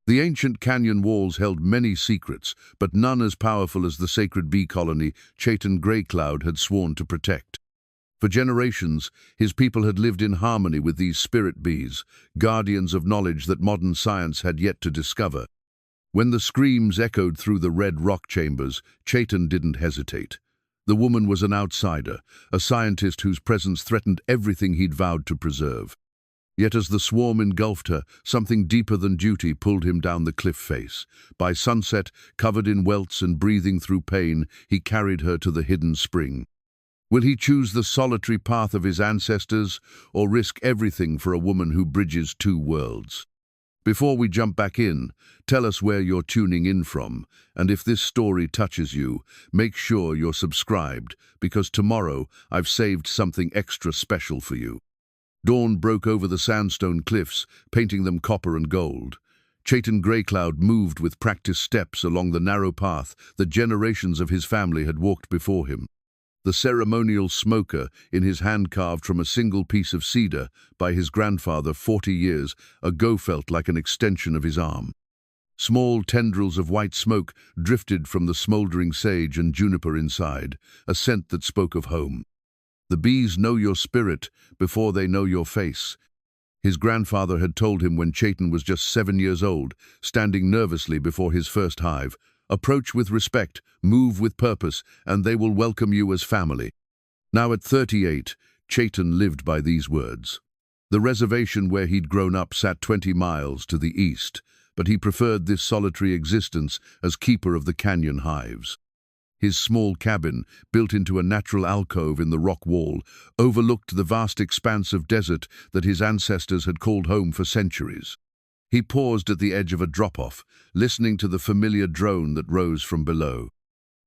The ancient canyon walls held many secrets, but none as powerful as the sacred bee colony Chayton Graycloud had sworn to protect. For generations, his people had lived in harmony with these spirit bees, guardians of knowledge that modern science had yet to discover. When the screams echoed through the red rock chambers, Chayton didn't hesitate. The woman was an outsider, a scientist whose presence threatened everything he'd vowed to preserve. Yet as the swarm engulfed her, something deeper than duty pulled him down the cliff face. By sunset, covered in welts and breathing through pain, he carried her to the hidden spring. Will he choose the solitary path of his ancestors, or risk everything for a woman who bridges two worlds? Before we jump back in, tell us where you're tuning in from, and if this story touches you, make sure you're subscribed, because tomorrow I've saved something extra special for you. Dawn broke over the sandstone cliffs, painting them copper and gold. Chayton Graycloud moved with practiced steps along the narrow path that generations of his family had walked before him. The ceremonial smoker, in his hand carved from a single piece of cedar by his grandfather 40 years ago, felt like an extension of his arm. Small tendrils of white smoke drifted from the smoldering sage and juniper inside, a scent that spoke of home. The bees know your spirit before they know your face. His grandfather had told him when Chayton was just 7 years old, standing nervously before his first hive. Approach with respect, move with purpose, and they will welcome you as family. Now at 38, Chayton lived by these words. The reservation where he'd grown up sat 20 miles to the east, but he preferred this solitary existence as keeper of the canyon hives. His small cabin, built into a natural alcove in the rock wall, overlooked the vast expanse of desert that his ancestors had called home for centuries. He paused at the edge of a drop-off, listening to the familiar drone that rose from below.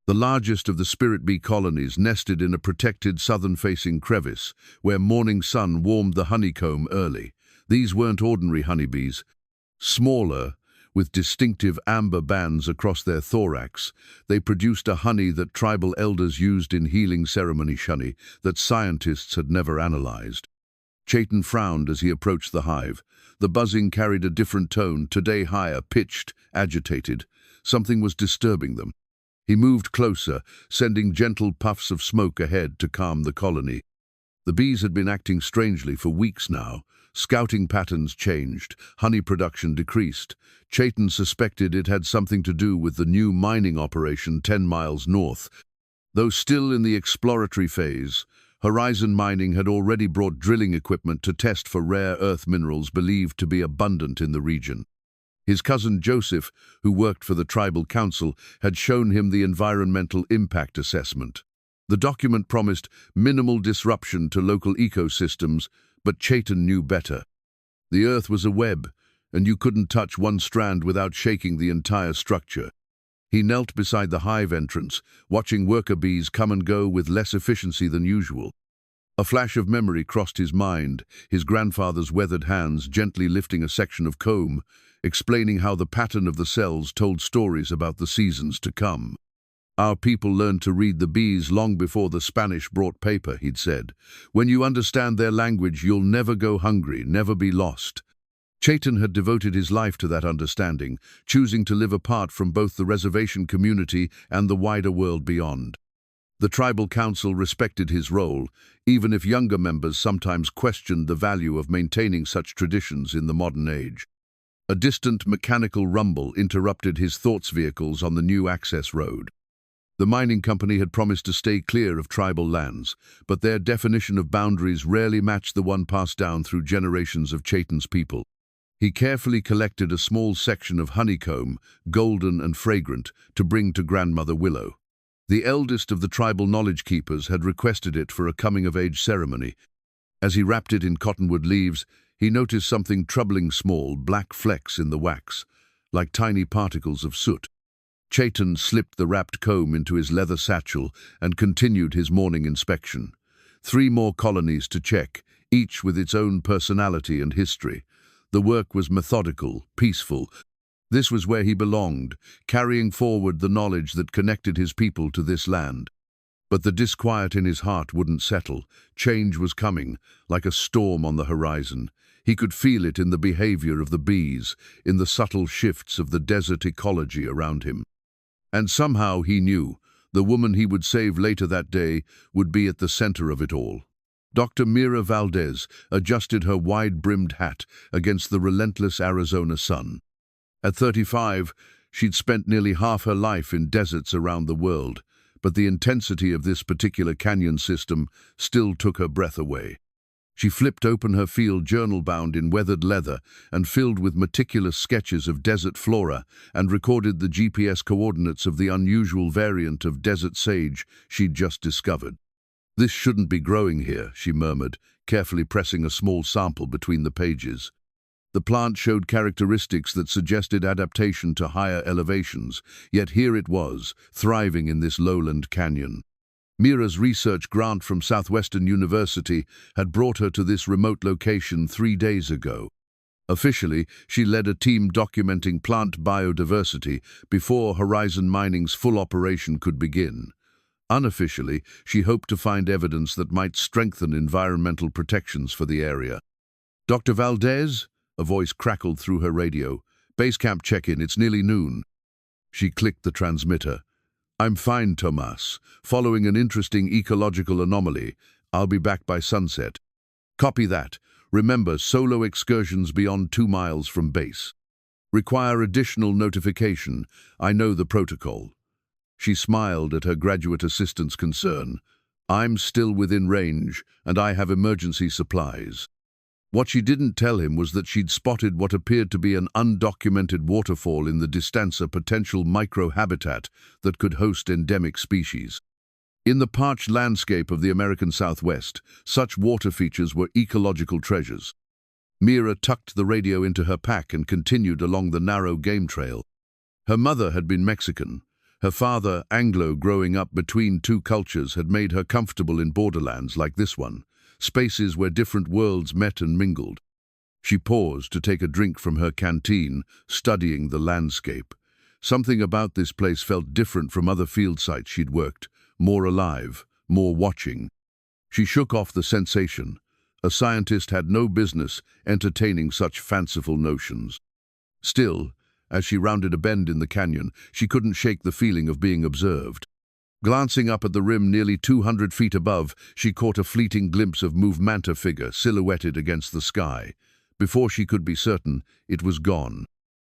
The largest of the spirit bee colonies nested in a protected southern-facing crevice, where morning sun warmed the honeycomb early. These weren't ordinary honeybees. Smaller, with distinctive amber bands across their thorax, they produced a honey that tribal elders used in healing ceremony, honey that scientists had never analyzed. Chayton frowned as he approached the hive. The buzzing carried a different tone, today higher, pitched, agitated. Something was disturbing them. He moved closer, sending gentle puffs of smoke ahead to calm the colony. The bees had been acting strangely for weeks now. Scouting patterns changed, honey production decreased. Chayton suspected it had something to do with the new mining operation 10 miles north. Though still in the exploratory phase, Horizon Mining had already brought drilling equipment to test for rare earth minerals believed to be abundant in the region. His cousin Joseph, who worked for the tribal council, had shown him the environmental impact assessment. The document promised minimal disruption to local ecosystems, but Chayton knew better. The earth was a web, and you couldn't touch one strand without shaking the entire structure. He knelt beside the hive entrance, watching worker bees come and go with less efficiency than usual. A flash of memory crossed his mind, his grandfather's weathered hands gently lifting a section of comb, explaining how the pattern of the cells told stories about the seasons to come. Our people learned to read the bees long before the Spanish brought paper, he'd said. When you understand their language, you'll never go hungry, never be lost. Chayton had devoted his life to that understanding, choosing to live apart from both the reservation community and the wider world beyond. The tribal council respected his role, even if younger members sometimes questioned the value of maintaining such traditions in the modern age. A distant mechanical rumble interrupted his thoughts vehicles on the new access road. The mining company had promised to stay clear of tribal lands, but their definition of boundaries rarely matched the one passed down through generations of Chayton's people. He carefully collected a small section of honeycomb, golden and fragrant, to bring to Grandmother Willow. The eldest of the tribal knowledge keepers had requested it for a coming-of-age ceremony. As he wrapped it in cottonwood leaves, he noticed something troubling: small, black flecks in the wax, like tiny particles of soot. Chayton slipped the wrapped comb into his leather satchel and continued his morning inspection. 3 more colonies to check, each with its own personality and history. The work was methodical, peaceful. This was where he belonged, carrying forward the knowledge that connected his people to this land. But the disquiet in his heart wouldn't settle. Change was coming, like a storm on the horizon. He could feel it in the behavior of the bees, in the subtle shifts of the desert ecology around him. And somehow he knew the woman he would save later that day would be at the center of it all. Dr. Mira Valdez adjusted her wide-brimmed hat against the relentless Arizona sun. At 35, she'd spent nearly half her life in deserts around the world, but the intensity of this particular canyon system still took her breath away. She flipped open her field journal bound in weathered leather and filled with meticulous sketches of desert flora and recorded the GPS coordinates of the unusual variant of desert sage she'd just discovered. "This shouldn't be growing here," she murmured, carefully pressing a small sample between the pages. The plant showed characteristics that suggested adaptation to higher elevations, yet here it was, thriving in this lowland canyon. Mira's research grant from Southwestern University had brought her to this remote location 3 days ago. Officially, she led a team documenting plant biodiversity before Horizon Mining's full operation could begin. Unofficially, she hoped to find evidence that might strengthen environmental protections for the area. "Dr. Valdez?" A voice crackled through her radio. "Base camp check-in, it's nearly noon." She clicked the transmitter. "I'm fine, Tomas. Following an interesting ecological anomaly. I'll be back by sunset." "Copy that. Remember, solo excursions beyond 2 miles from base. Require additional notification. I know the protocol." She smiled at her graduate assistant's concern. "I'm still within range, and I have emergency supplies." What she didn't tell him was that she'd spotted what appeared to be an undocumented waterfall in the Distanza potential microhabitat that could host endemic species. In the parched landscape of the American Southwest, such water features were ecological treasures. Mira tucked the radio into her pack and continued along the narrow game trail. Her mother had been Mexican. Her father, Anglo, growing up between 2 cultures, had made her comfortable in borderlands like this one. Spaces where different worlds met and mingled. She paused to take a drink from her canteen, studying the landscape. Something about this place felt different from other field sites she'd worked, more alive, more watching. She shook off the sensation. A scientist had no business entertaining such fanciful notions. Still, as she rounded a bend in the canyon, she couldn't shake the feeling of being observed. Glancing up at the rim nearly 200 feet above, she caught a fleeting glimpse of Movemanta figure silhouetted against the sky. Before she could be certain, it was gone.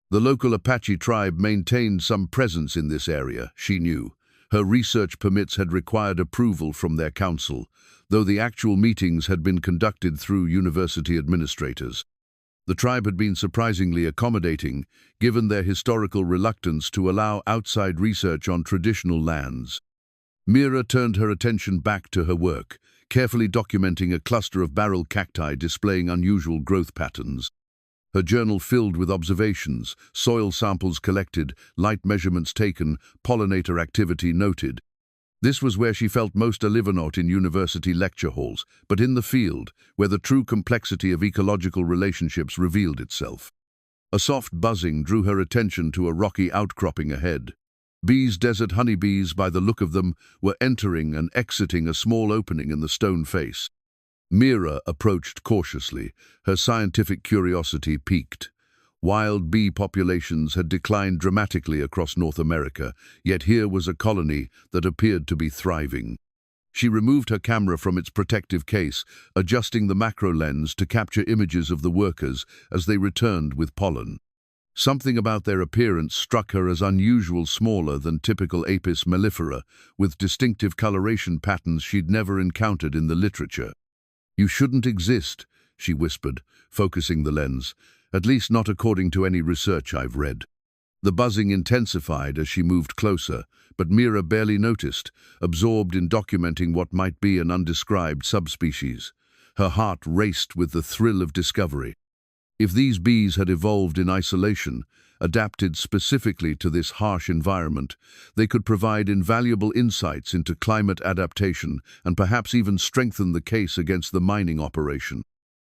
The local Apache tribe maintained some presence in this area, she knew. Her research permits had required approval from their council, though the actual meetings had been conducted through university administrators. The tribe had been surprisingly accommodating, given their historical reluctance to allow outside research on traditional lands. Mira turned her attention back to her work, carefully documenting a cluster of barrel cacti displaying unusual growth patterns. Her journal filled with observations, soil samples collected, light measurements taken, pollinator activity noted. This was where she felt most alive, not in university lecture halls, but in the field, where the true complexity of ecological relationships revealed itself. A soft buzzing drew her attention to a rocky outcropping ahead. Bees, desert honeybees, by the look of them, were entering and exiting a small opening in the stone face. Mira approached cautiously, her scientific curiosity piqued. Wild bee populations had declined dramatically across North America, yet here was a colony that appeared to be thriving. She removed her camera from its protective case, adjusting the macro lens to capture images of the workers as they returned with pollen. Something about their appearance struck her as unusual, smaller than typical Apis mellifera, with distinctive coloration patterns she'd never encountered in the literature. "You shouldn't exist," she whispered, focusing the lens, "at least not according to any research I've read." The buzzing intensified as she moved closer, but Mira barely noticed, absorbed in documenting what might be an undescribed subspecies. Her heart raced with the thrill of discovery. If these bees had evolved in isolation, adapted specifically to this harsh environment, they could provide invaluable insights into climate adaptation and perhaps even strengthen the case against the mining operation.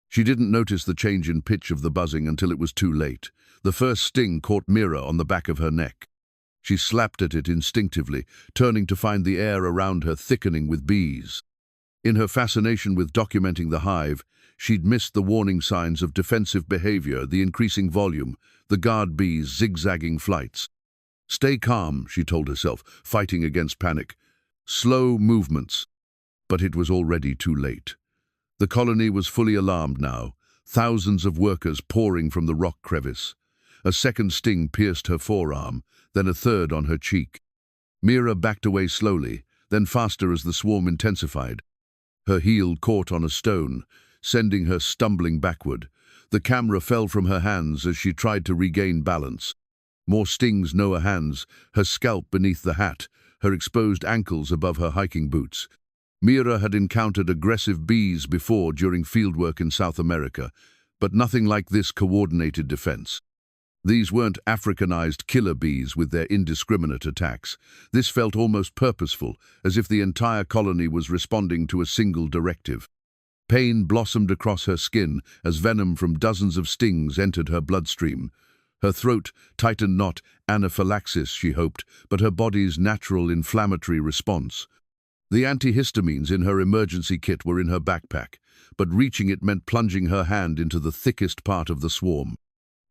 She didn't notice the change in pitch of the buzzing until it was too late. The first sting caught Mira on the back of her neck. She slapped at it instinctively, turning to find the air around her thickening with bees. In her fascination with documenting the hive, she'd missed the warning signs of defensive behavior, the increasing volume, the guard bees' zigzagging flights. Stay calm, she told herself, fighting against panic. Slow movements. But it was already too late. The colony was fully alarmed now, thousands of workers pouring from the rock crevice. A second sting pierced her forearm, then a third on her cheek. Mira backed away slowly, then faster as the swarm intensified. Her heel caught on a stone, sending her stumbling backward. The camera fell from her hands as she tried to regain balance. More stings, no her hands, her scalp beneath the hat, her exposed ankles above her hiking boots. Mira had encountered aggressive bees before during fieldwork in South America, but nothing like this coordinated defense. These weren't Africanized killer bees with their indiscriminate attacks. This felt almost purposeful, as if the entire colony was responding to a single directive. Pain blossomed across her skin as venom from dozens of stings entered her bloodstream. Her throat tightened, not anaphylaxis, she hoped, but her body's natural inflammatory response. The antihistamines in her emergency kit were in her backpack, but reaching it meant plunging her hand into the thickest part of the swarm.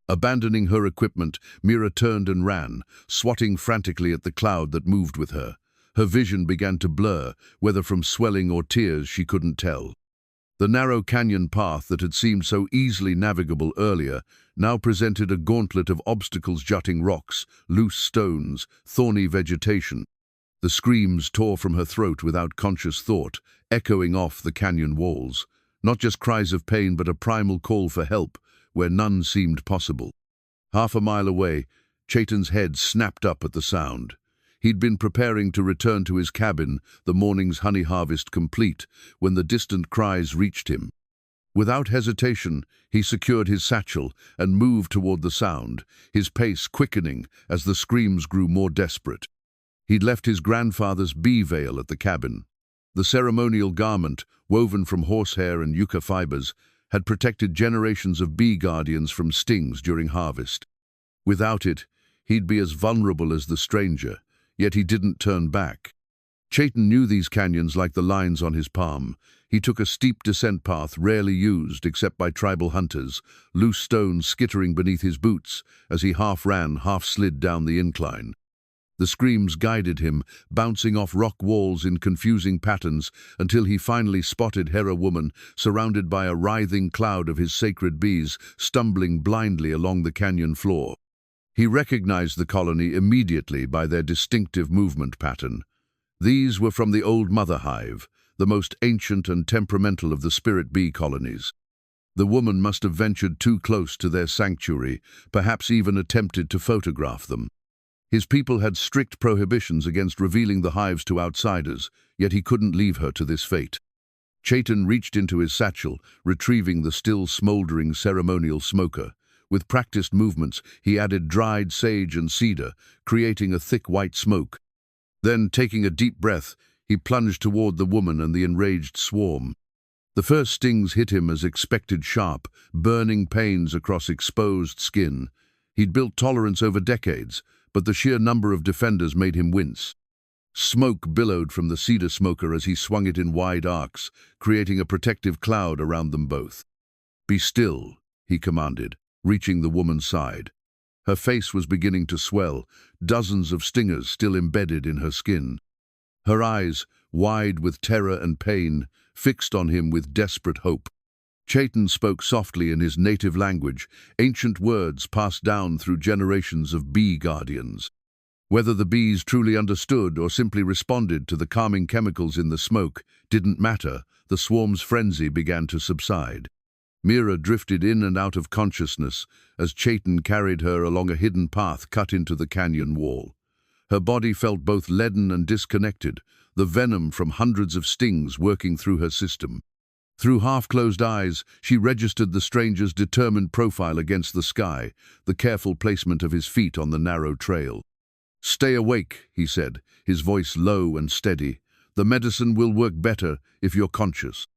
Abandoning her equipment, Mira turned and ran, swatting frantically at the cloud that moved with her. Her vision began to blur, whether from swelling or tears she couldn't tell. The narrow canyon path that had seemed so easily navigable earlier now presented a gauntlet of obstacles, jutting rocks, loose stones, thorny vegetation. The screams tore from her throat without conscious thought, echoing off the canyon walls. Not just cries of pain, but a primal call for help, where none seemed possible. Half a mile away, Chayton's head snapped up at the sound. He'd been preparing to return to his cabin, the morning's honey harvest complete, when the distant cries reached him. Without hesitation, he secured his satchel and moved toward the sound, his pace quickening as the screams grew more desperate. He'd left his grandfather's bee veil at the cabin. The ceremonial garment, woven from horsehair and yucca fibers, had protected generations of bee guardians from stings during harvest. Without it, he'd be as vulnerable as the stranger, yet he didn't turn back. Chayton knew these canyons like the lines on his palm. He took a steep descent path rarely used except by tribal hunters, loose stones skittering beneath his boots as he half ran, half slid down the incline. The screams guided him, bouncing off rock walls in confusing patterns until he finally spotted Hera Woman, surrounded by a writhing cloud of his sacred bees, stumbling blindly along the canyon floor. He recognized the colony immediately by their distinctive movement pattern. These were from the old mother hive, the most ancient and temperamental of the spirit bee colonies. The woman must have ventured too close to their sanctuary, perhaps even attempted to photograph them. His people had strict prohibitions against revealing the hives to outsiders, yet he couldn't leave her to this fate. Chayton reached into his satchel, retrieving the still smoldering ceremonial smoker. With practiced movements, he added dried sage and cedar, creating a thick white smoke. Then, taking a deep breath, he plunged toward the woman and the enraged swarm. The first stings hit him as expected, sharp, burning pains across exposed skin. He'd built tolerance over decades, but the sheer number of defenders made him wince. Smoke billowed from the cedar smoker as he swung it in wide arcs, creating a protective cloud around them both. "Be still," he commanded, reaching the woman's side. Her face was beginning to swell, dozens of stingers still embedded in her skin. Her eyes, wide with terror and pain, fixed on him with desperate hope. Chayton spoke softly in his native language, ancient words passed down through generations of bee guardians. Whether the bees truly understood or simply responded to the calming chemicals in the smoke didn't matter. The swarm's frenzy began to subside. Mira drifted in and out of consciousness as Chayton carried her along a hidden path cut into the canyon wall. Her body felt both leaden and disconnected, the venom from hundreds of stings working through her system. Through half-closed eyes, she registered the stranger's determined profile against the sky, the careful placement of his feet on the narrow trail. "Stay awake," he said, his voice low and steady. "The medicine will work better if you're conscious."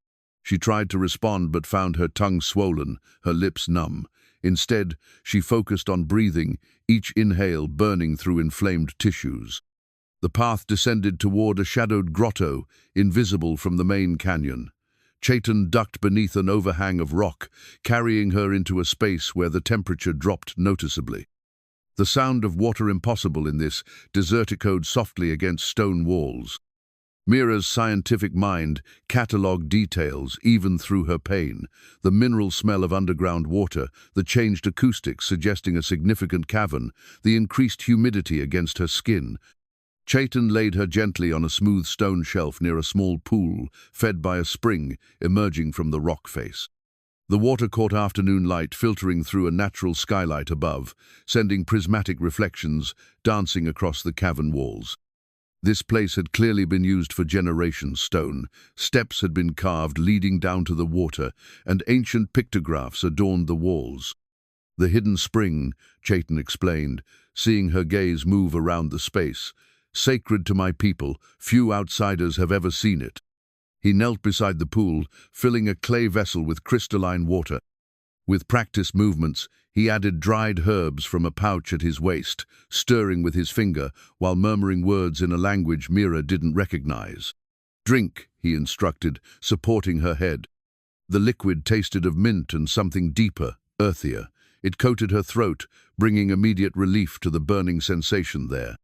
She tried to respond but found her tongue swollen, her lips numb. Instead, she focused on breathing, each inhale burning through inflamed tissues. The path descended toward a shadowed grotto, invisible from the main canyon. Chayton ducked beneath an overhang of rock, carrying her into a space where the temperature dropped noticeably. The sound of water impossible in this desert echoed softly against stone walls. Mira's scientific mind catalogued details even through her pain, the mineral smell of underground water, the changed acoustics suggesting a significant cavern, the increased humidity against her skin. Chayton laid her gently on a smooth stone shelf near a small pool, fed by a spring emerging from the rock face. The water caught afternoon light filtering through a natural skylight above, sending prismatic reflections dancing across the cavern walls. This place had clearly been used for generations. Steps had been carved leading down to the water, and ancient pictographs adorned the walls. The hidden spring, Chayton explained, seeing her gaze move around the space. Sacred to my people, few outsiders have ever seen it. He knelt beside the pool, filling a clay vessel with crystalline water. With practiced movements, he added dried herbs from a pouch at his waist, stirring with his finger while murmuring words in a language Mira didn't recognize. "Drink," he instructed, supporting her head. The liquid tasted of mint and something deeper, earthier. It coated her throat, bringing immediate relief to the burning sensation there.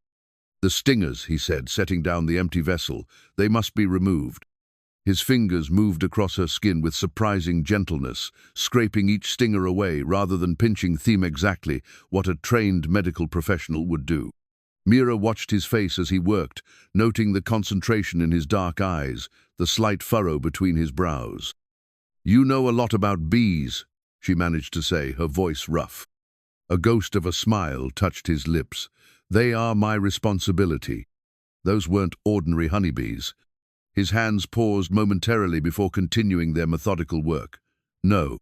"The stingers," he said, setting down the empty vessel. "They must be removed." His fingers moved across her skin with surprising gentleness, scraping each stinger away rather than pinching them exactly what a trained medical professional would do. Mira watched his face as he worked, noting the concentration in his dark eyes, the slight furrow between his brows. "You know a lot about bees," she managed to say, her voice rough. A ghost of a smile touched his lips. "They are my responsibility." Those weren't ordinary honeybees. His hands paused momentarily before continuing their methodical work. "No.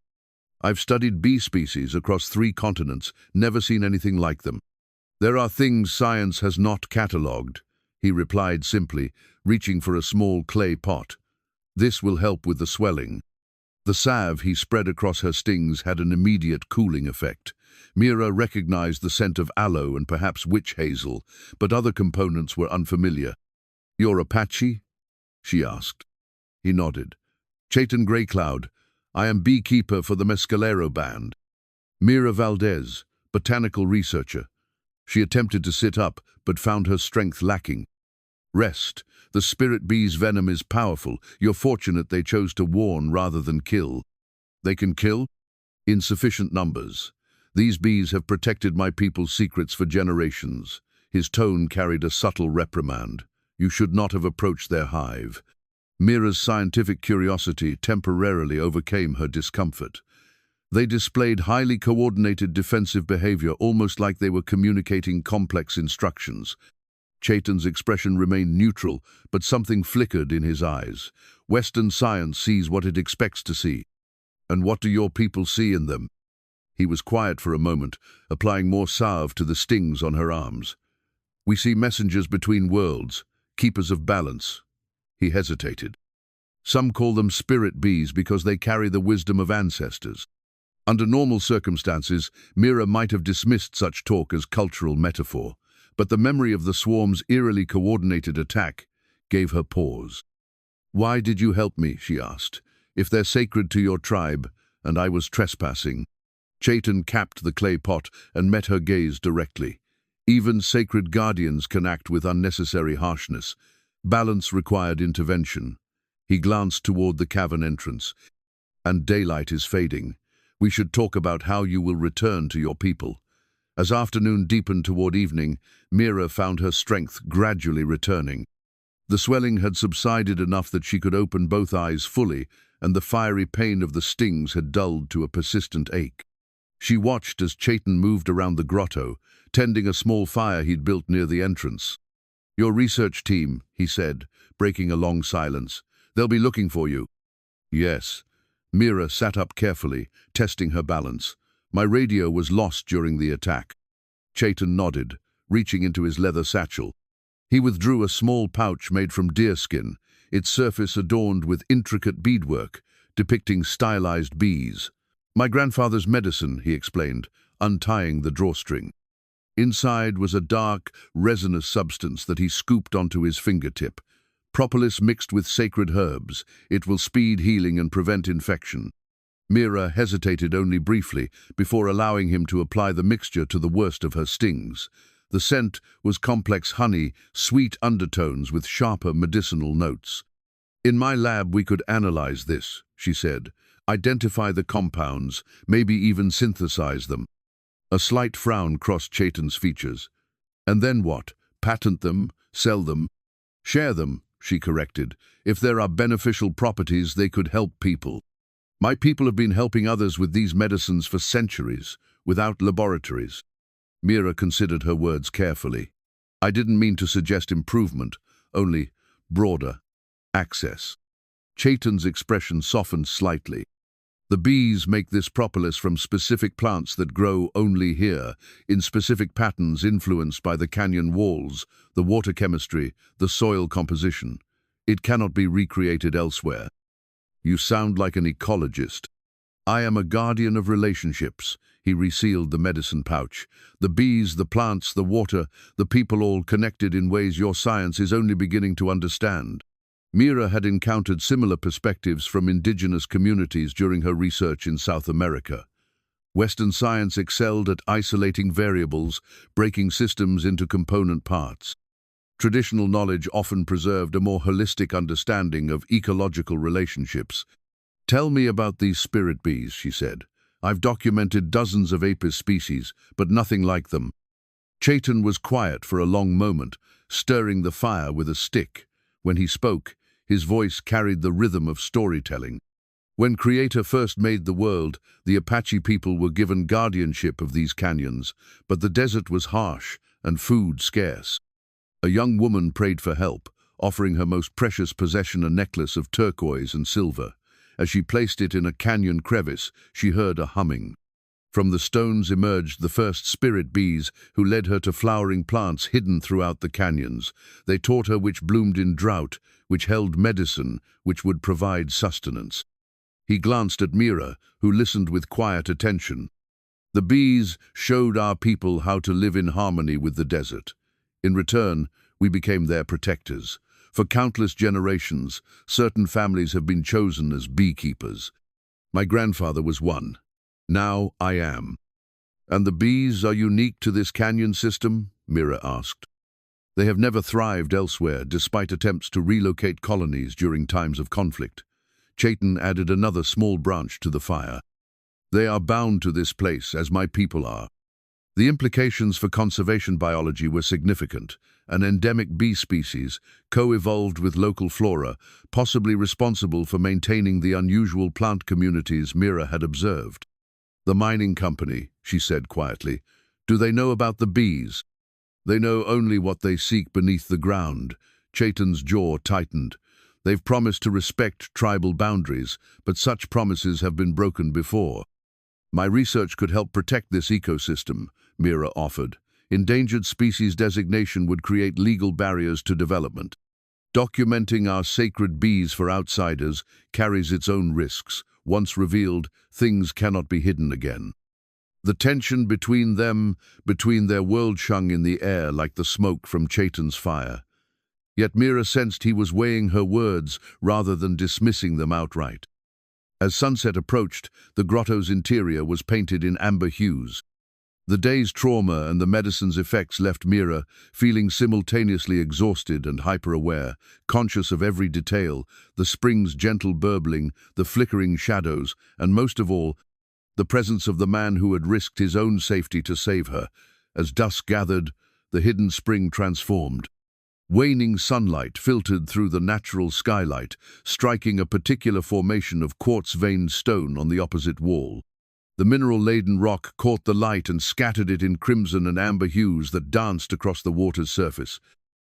I've studied bee species across 3 continents, never seen anything like them. There are things science has not catalogued," he replied simply, reaching for a small clay pot. "This will help with the swelling." The salve he spread across her stings had an immediate cooling effect. Mira recognized the scent of aloe and perhaps witch hazel, but other components were unfamiliar. "You're Apache?" she asked. He nodded. "Chayton Graycloud. I am beekeeper for the Mescalero band." Mira Valdez, botanical researcher. She attempted to sit up, but found her strength lacking. "Rest. The spirit bee's venom is powerful. You're fortunate they chose to warn rather than kill." "They can kill?" "In sufficient numbers. These bees have protected my people's secrets for generations." His tone carried a subtle reprimand. "You should not have approached their hive." Mira's scientific curiosity temporarily overcame her discomfort. They displayed highly coordinated defensive behavior, almost like they were communicating complex instructions. Chayton's expression remained neutral, but something flickered in his eyes. "Western science sees what it expects to see. And what do your people see in them?" He was quiet for a moment, applying more salve to the stings on her arms. "We see messengers between worlds, keepers of balance." He hesitated. "Some call them spirit bees because they carry the wisdom of ancestors." Under normal circumstances, Mira might have dismissed such talk as cultural metaphor, but the memory of the swarm's eerily coordinated attack gave her pause. "Why did you help me?" she asked. "If they're sacred to your tribe, and I was trespassing." Chayton capped the clay pot and met her gaze directly. "Even sacred guardians can act with unnecessary harshness. Balance required intervention." He glanced toward the cavern entrance. "And daylight is fading. We should talk about how you will return to your people." As afternoon deepened toward evening, Mira found her strength gradually returning. The swelling had subsided enough that she could open both eyes fully, and the fiery pain of the stings had dulled to a persistent ache. She watched as Chayton moved around the grotto, tending a small fire he'd built near the entrance. "Your research team," he said, breaking a long silence. "They'll be looking for you." "Yes." Mira sat up carefully, testing her balance. "My radio was lost during the attack." Chayton nodded, reaching into his leather satchel. He withdrew a small pouch made from deerskin, its surface adorned with intricate beadwork, depicting stylized bees. "My grandfather's medicine," he explained, untying the drawstring. Inside was a dark, resinous substance that he scooped onto his fingertip. Propolis mixed with sacred herbs. It will speed healing and prevent infection. Mira hesitated only briefly before allowing him to apply the mixture to the worst of her stings. The scent was complex honey, sweet undertones with sharper medicinal notes. "In my lab we could analyze this," she said. "Identify the compounds, maybe even synthesize them." A slight frown crossed Chayton's features. "And then what? Patent them? Sell them? Share them?" she corrected. "If there are beneficial properties, they could help people. My people have been helping others with these medicines for centuries, without laboratories." Mira considered her words carefully. "I didn't mean to suggest improvement, only broader access." Chayton's expression softened slightly. "The bees make this propolis from specific plants that grow only here, in specific patterns influenced by the canyon walls, the water chemistry, the soil composition. It cannot be recreated elsewhere." "You sound like an ecologist." "I am a guardian of relationships." He resealed the medicine pouch. "The bees, the plants, the water, the people all connected in ways your science is only beginning to understand." Mira had encountered similar perspectives from indigenous communities during her research in South America. Western science excelled at isolating variables, breaking systems into component parts. Traditional knowledge often preserved a more holistic understanding of ecological relationships. "Tell me about these spirit bees," she said. "I've documented dozens of Apis species, but nothing like them." Chayton was quiet for a long moment, stirring the fire with a stick. When he spoke, his voice carried the rhythm of storytelling. "When Creator first made the world, the Apache people were given guardianship of these canyons, but the desert was harsh and food scarce. A young woman prayed for help, offering her most precious possession, a necklace of turquoise and silver. As she placed it in a canyon crevice, she heard a humming. From the stones emerged the first spirit bees, who led her to flowering plants hidden throughout the canyons. They taught her which bloomed in drought, which held medicine, which would provide sustenance." He glanced at Mira, who listened with quiet attention. "The bees showed our people how to live in harmony with the desert. In return, we became their protectors. For countless generations, certain families have been chosen as beekeepers. My grandfather was one. Now I am." "And the bees are unique to this canyon system?" Mira asked. "They have never thrived elsewhere, despite attempts to relocate colonies during times of conflict." Chayton added another small branch to the fire. "They are bound to this place, as my people are." The implications for conservation biology were significant. An endemic bee species, co-evolved with local flora, possibly responsible for maintaining the unusual plant communities Mira had observed. "The mining company," she said quietly. "Do they know about the bees?" "They know only what they seek beneath the ground." Chayton's jaw tightened. "They've promised to respect tribal boundaries, but such promises have been broken before." "My research could help protect this ecosystem," Mira offered. "Endangered species designation would create legal barriers to development. Documenting our sacred bees for outsiders carries its own risks. Once revealed, things cannot be hidden again." The tension between their world hung in the air like the smoke from Chayton's fire. Yet Mira sensed he was weighing her words rather than dismissing them outright. As sunset approached, the grotto's interior was painted in amber hues. The day's trauma and the medicine's effects left Mira feeling simultaneously exhausted and hyper-aware, conscious of every detail, the spring's gentle burbling, the flickering shadows, and most of all, the presence of the man who had risked his own safety to save her. As dusk gathered, the hidden spring transformed. Waning sunlight filtered through the natural skylight, striking a particular formation of quartz-veined stone on the opposite wall. The mineral-laden rock caught the light and scattered it in crimson and amber hues that danced across the water's surface.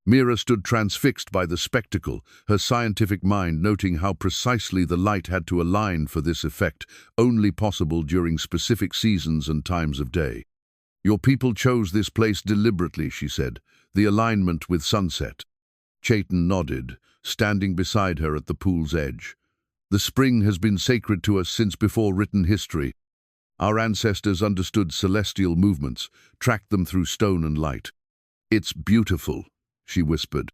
Mira stood transfixed by the spectacle, her scientific mind noting how precisely the light had to align for this effect, only possible during specific seasons and times of day. "Your people chose this place deliberately," she said, "the alignment with sunset." Chayton nodded, standing beside her at the pool's edge. "The spring has been sacred to us since before written history. Our ancestors understood celestial movements, tracked them through stone and light. "It's beautiful," she whispered.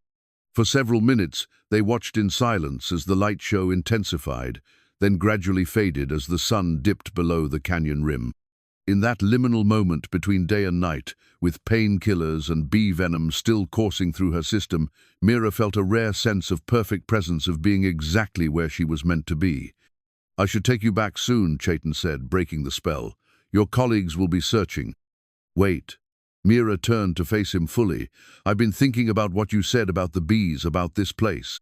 For several minutes, they watched in silence as the light show intensified, then gradually faded as the sun dipped below the canyon rim. In that liminal moment between day and night, with painkillers and bee venom still coursing through her system, Mira felt a rare sense of perfect presence, of being exactly where she was meant to be. "I should take you back soon," Chayton said, breaking the spell. "Your colleagues will be searching." "Wait." Mira turned to face him fully. "I've been thinking about what you said about the bees, about this place."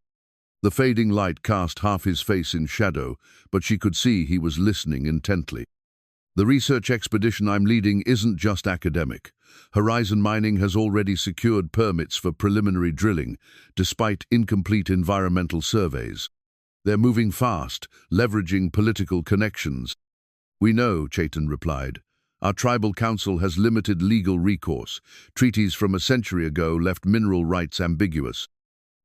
The fading light cast half his face in shadow, but she could see he was listening intently. "The research expedition I'm leading isn't just academic. Horizon Mining has already secured permits for preliminary drilling, despite incomplete environmental surveys. They're moving fast, leveraging political connections." "We know," Chayton replied. "Our tribal council has limited legal recourse. Treaties from a century ago left mineral rights ambiguous.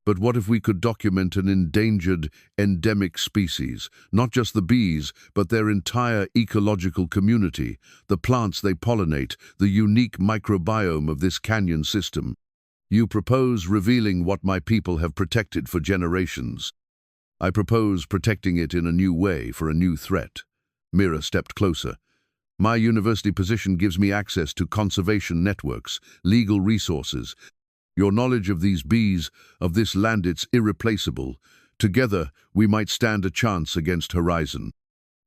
But what if we could document an endangered, endemic species? Not just the bees, but their entire ecological community, the plants they pollinate, the unique microbiome of this canyon system. You propose revealing what my people have protected for generations. I propose protecting it in a new way for a new threat." Mira stepped closer. "My university position gives me access to conservation networks, legal resources. Your knowledge of these bees, of this land, it's irreplaceable. Together, we might stand a chance against Horizon."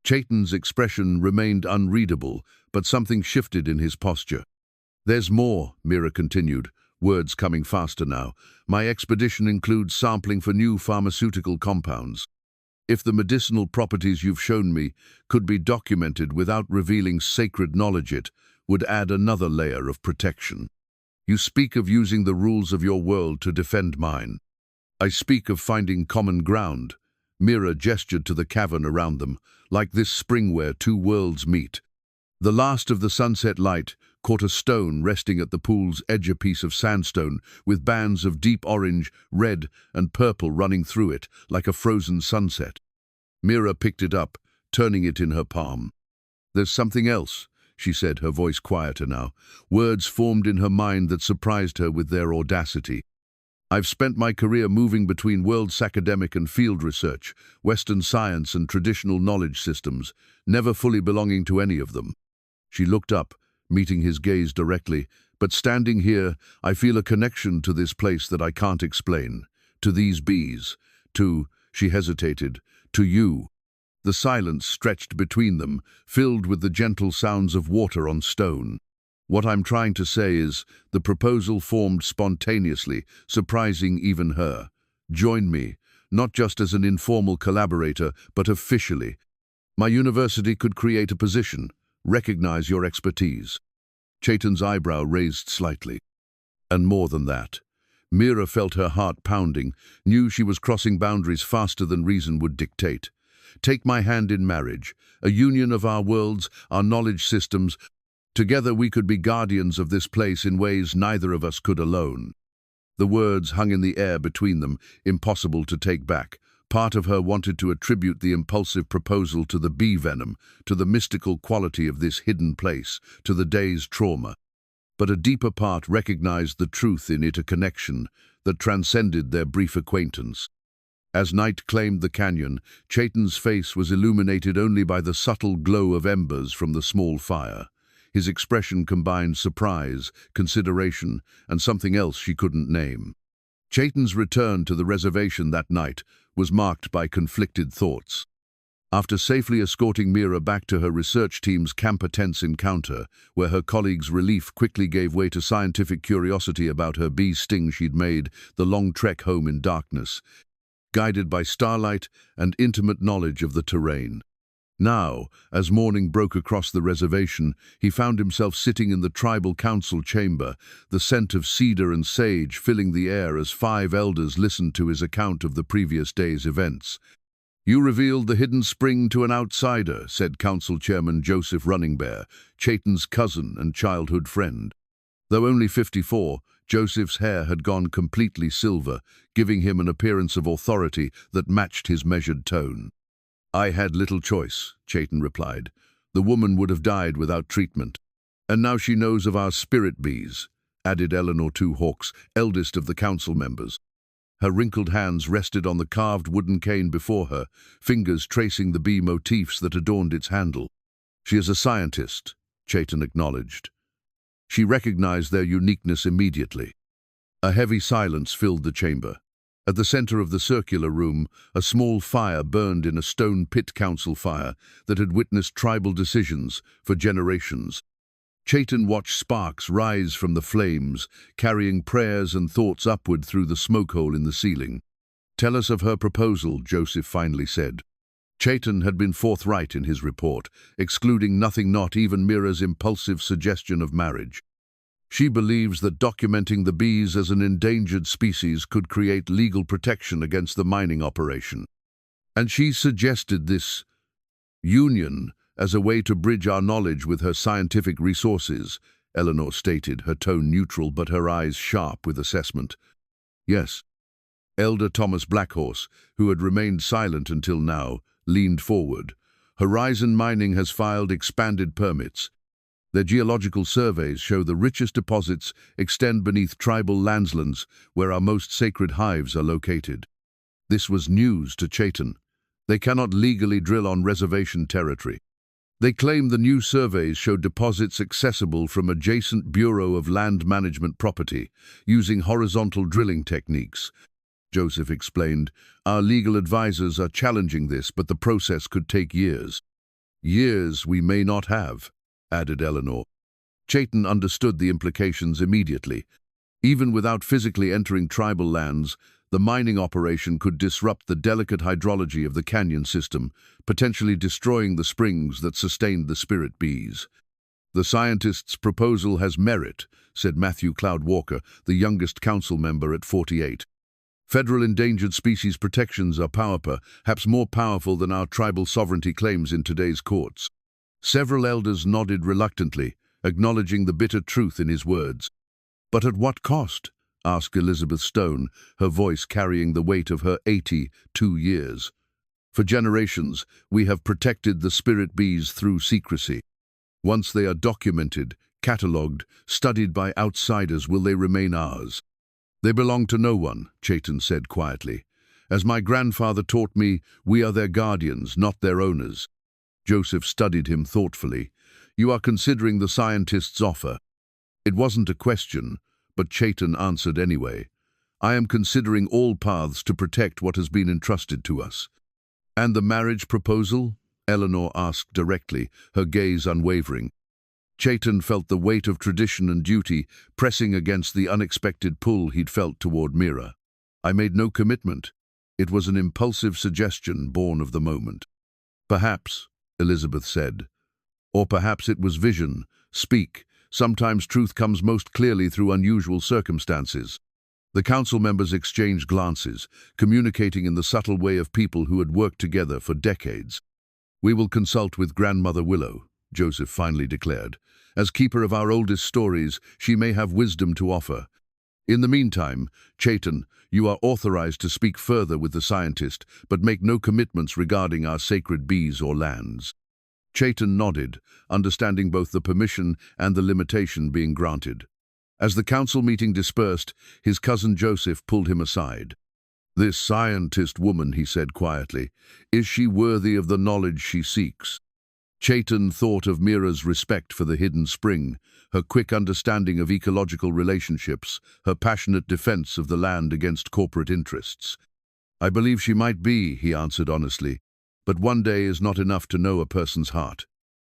Chayton's expression remained unreadable, but something shifted in his posture. "There's more," Mira continued, words coming faster now. "My expedition includes sampling for new pharmaceutical compounds. If the medicinal properties you've shown me could be documented without revealing sacred knowledge, it would add another layer of protection. You speak of using the rules of your world to defend mine. I speak of finding common ground." Mira gestured to the cavern around them, "like this spring where two worlds meet." The last of the sunset light caught a stone resting at the pool's edge, a piece of sandstone with bands of deep orange, red, and purple running through it like a frozen sunset. Mira picked it up, turning it in her palm. "There's something else," she said, her voice quieter now. Words formed in her mind that surprised her with their audacity. "I've spent my career moving between world's academic and field research, Western science and traditional knowledge systems, never fully belonging to any of them." She looked up, meeting his gaze directly. "But standing here, I feel a connection to this place that I can't explain. To these bees. To," she hesitated, "to you." The silence stretched between them, filled with the gentle sounds of water on stone. "What I'm trying to say is, the proposal formed spontaneously, surprising even her. Join me, not just as an informal collaborator, but officially. My university could create a position, recognize your expertise." Chayton's eyebrow raised slightly. "And more than that." Mira felt her heart pounding, knew she was crossing boundaries faster than reason would dictate. "Take my hand in marriage, a union of our worlds, our knowledge systems. Together we could be guardians of this place in ways neither of us could alone." The words hung in the air between them, impossible to take back. Part of her wanted to attribute the impulsive proposal to the bee venom, to the mystical quality of this hidden place, to the day's trauma. But a deeper part recognized the truth in it, a connection that transcended their brief acquaintance. As night claimed the canyon, Chayton's face was illuminated only by the subtle glow of embers from the small fire. His expression combined surprise, consideration, and something else she couldn't name. Chayton's return to the reservation that night was marked by conflicted thoughts. After safely escorting Mira back to her research team's camper-tense encounter, where her colleagues' relief quickly gave way to scientific curiosity about her bee sting she'd made, the long trek home in darkness, guided by starlight and intimate knowledge of the terrain. Now, as morning broke across the reservation, he found himself sitting in the tribal council chamber, the scent of cedar and sage filling the air as 5 elders listened to his account of the previous day's events. "You revealed the hidden spring to an outsider," said Council Chairman Joseph Runningbear, Chayton's cousin and childhood friend. Though only 54, Joseph's hair had gone completely silver, giving him an appearance of authority that matched his measured tone. "I had little choice," Chayton replied. The woman would have died without treatment. And now she knows of our spirit bees, added Eleanor Two Hawks, eldest of the council members. Her wrinkled hands rested on the carved wooden cane before her, fingers tracing the bee motifs that adorned its handle. She is a scientist, Chayton acknowledged. She recognized their uniqueness immediately. A heavy silence filled the chamber. At the center of the circular room, a small fire burned in a stone pit council fire that had witnessed tribal decisions for generations. Chayton watched sparks rise from the flames, carrying prayers and thoughts upward through the smoke hole in the ceiling. "Tell us of her proposal," Joseph finally said. Chayton had been forthright in his report, excluding nothing, not even Mira's impulsive suggestion of marriage. She believes that documenting the bees as an endangered species could create legal protection against the mining operation. And she suggested this union as a way to bridge our knowledge with her scientific resources, Eleanor stated, her tone neutral but her eyes sharp with assessment. Yes. Elder Thomas Blackhorse, who had remained silent until now, leaned forward. Horizon Mining has filed expanded permits. Their geological surveys show the richest deposits extend beneath tribal landslands where our most sacred hives are located. This was news to Chayton. They cannot legally drill on reservation territory. They claim the new surveys show deposits accessible from adjacent Bureau of Land Management property, using horizontal drilling techniques. Joseph explained, "Our legal advisors are challenging this, but the process could take years." "Years we may not have," added Eleanor. Chayton understood the implications immediately. Even without physically entering tribal lands, the mining operation could disrupt the delicate hydrology of the canyon system, potentially destroying the springs that sustained the spirit bees. "The scientist's proposal has merit," said Matthew Cloud Walker, the youngest council member at 48. "Federal endangered species protections are perhaps more powerful than our tribal sovereignty claims in today's courts." Several elders nodded reluctantly, acknowledging the bitter truth in his words. "But at what cost?" asked Elizabeth Stone, her voice carrying the weight of her 82 years. "For generations, we have protected the spirit bees through secrecy. Once they are documented, catalogued, studied by outsiders, will they remain ours?" "They belong to no one," Chayton said quietly. "As my grandfather taught me, we are their guardians, not their owners." Joseph studied him thoughtfully. "You are considering the scientist's offer." It wasn't a question, but Chayton answered anyway. "I am considering all paths to protect what has been entrusted to us." "And the marriage proposal?" Eleanor asked directly, her gaze unwavering. Chayton felt the weight of tradition and duty pressing against the unexpected pull he'd felt toward Mira. "I made no commitment. It was an impulsive suggestion born of the moment." "Perhaps," Elizabeth said. "Or perhaps it was vision. Speak. Sometimes truth comes most clearly through unusual circumstances." The council members exchanged glances, communicating in the subtle way of people who had worked together for decades. "We will consult with Grandmother Willow," Joseph finally declared. "As keeper of our oldest stories, she may have wisdom to offer. In the meantime, Chayton, you are authorized to speak further with the scientist, but make no commitments regarding our sacred bees or lands." Chayton nodded, understanding both the permission and the limitation being granted. As the council meeting dispersed, his cousin Joseph pulled him aside. "This scientist woman," he said quietly, "is she worthy of the knowledge she seeks?" Chayton thought of Mira's respect for the hidden spring, her quick understanding of ecological relationships, her passionate defense of the land against corporate interests. "I believe she might be," he answered honestly, "but one day is not enough to know a person's heart."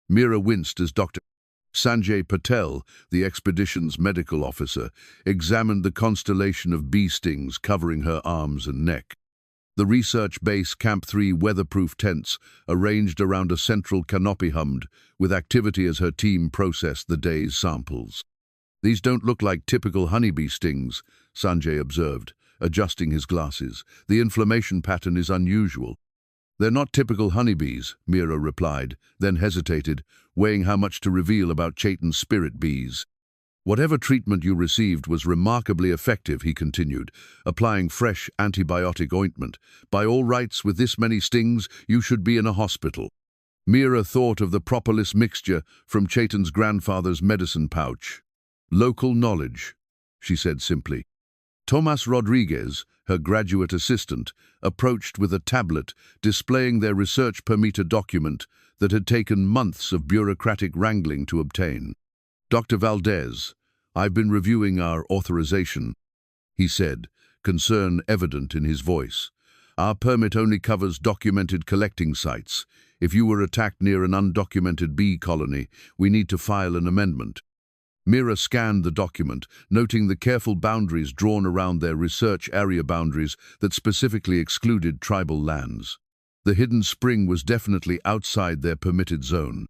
Mira winced as Dr. Sanjay Patel, the expedition's medical officer, examined the constellation of bee stings covering her arms and neck. The research base Camp 3 weatherproof tents arranged around a central canopy hummed, with activity as her team processed the day's samples. "These don't look like typical honeybee stings," Sanjay observed, adjusting his glasses. "The inflammation pattern is unusual." "They're not typical honeybees," Mira replied, then hesitated, weighing how much to reveal about Chayton's spirit bees. "Whatever treatment you received was remarkably effective," he continued, applying fresh antibiotic ointment. "By all rights, with this many stings, you should be in a hospital." Mira thought of the propolis mixture from Chayton's grandfather's medicine pouch. Local knowledge, she said simply. Tomas Rodriguez, her graduate assistant, approached with a tablet displaying their research permita document that had taken months of bureaucratic wrangling to obtain. "Dr. Valdez, I've been reviewing our authorization," he said, concern evident in his voice. "Our permit only covers documented collecting sites. If you were attacked near an undocumented bee colony, we need to file an amendment." Mira scanned the document, noting the careful boundaries drawn around their research area boundaries that specifically excluded tribal lands. The hidden spring was definitely outside their permitted zone.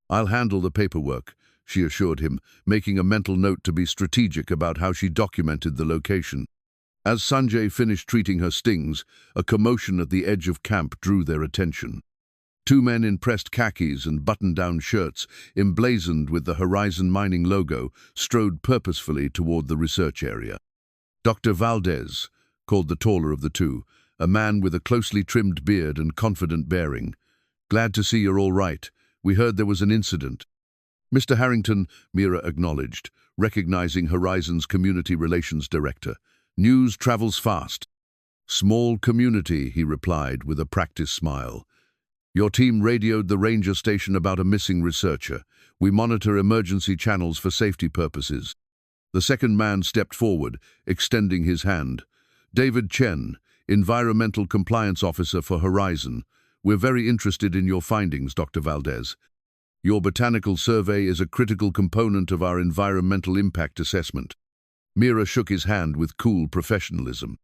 "I'll handle the paperwork," she assured him, making a mental note to be strategic about how she documented the location. As Sanjay finished treating her stings, a commotion at the edge of camp drew their attention. Two men in pressed khakis and button-down shirts, emblazoned with the Horizon Mining logo, strode purposefully toward the research area. "Dr. Valdez," called the taller of the two, a man with a closely trimmed beard and confident bearing. "Glad to see you're all right. We heard there was an incident." "Mr. Harrington," Mira acknowledged, recognizing Horizon's Community Relations Director. "News travels fast." "Small community," he replied with a practiced smile. "Your team radioed the ranger station about a missing researcher. We monitor emergency channels for safety purposes." The second man stepped forward, extending his hand. "David Chen, Environmental Compliance Officer for Horizon. We're very interested in your findings, Dr. Valdez. Your botanical survey is a critical component of our environmental impact assessment." Mira shook his hand with cool professionalism.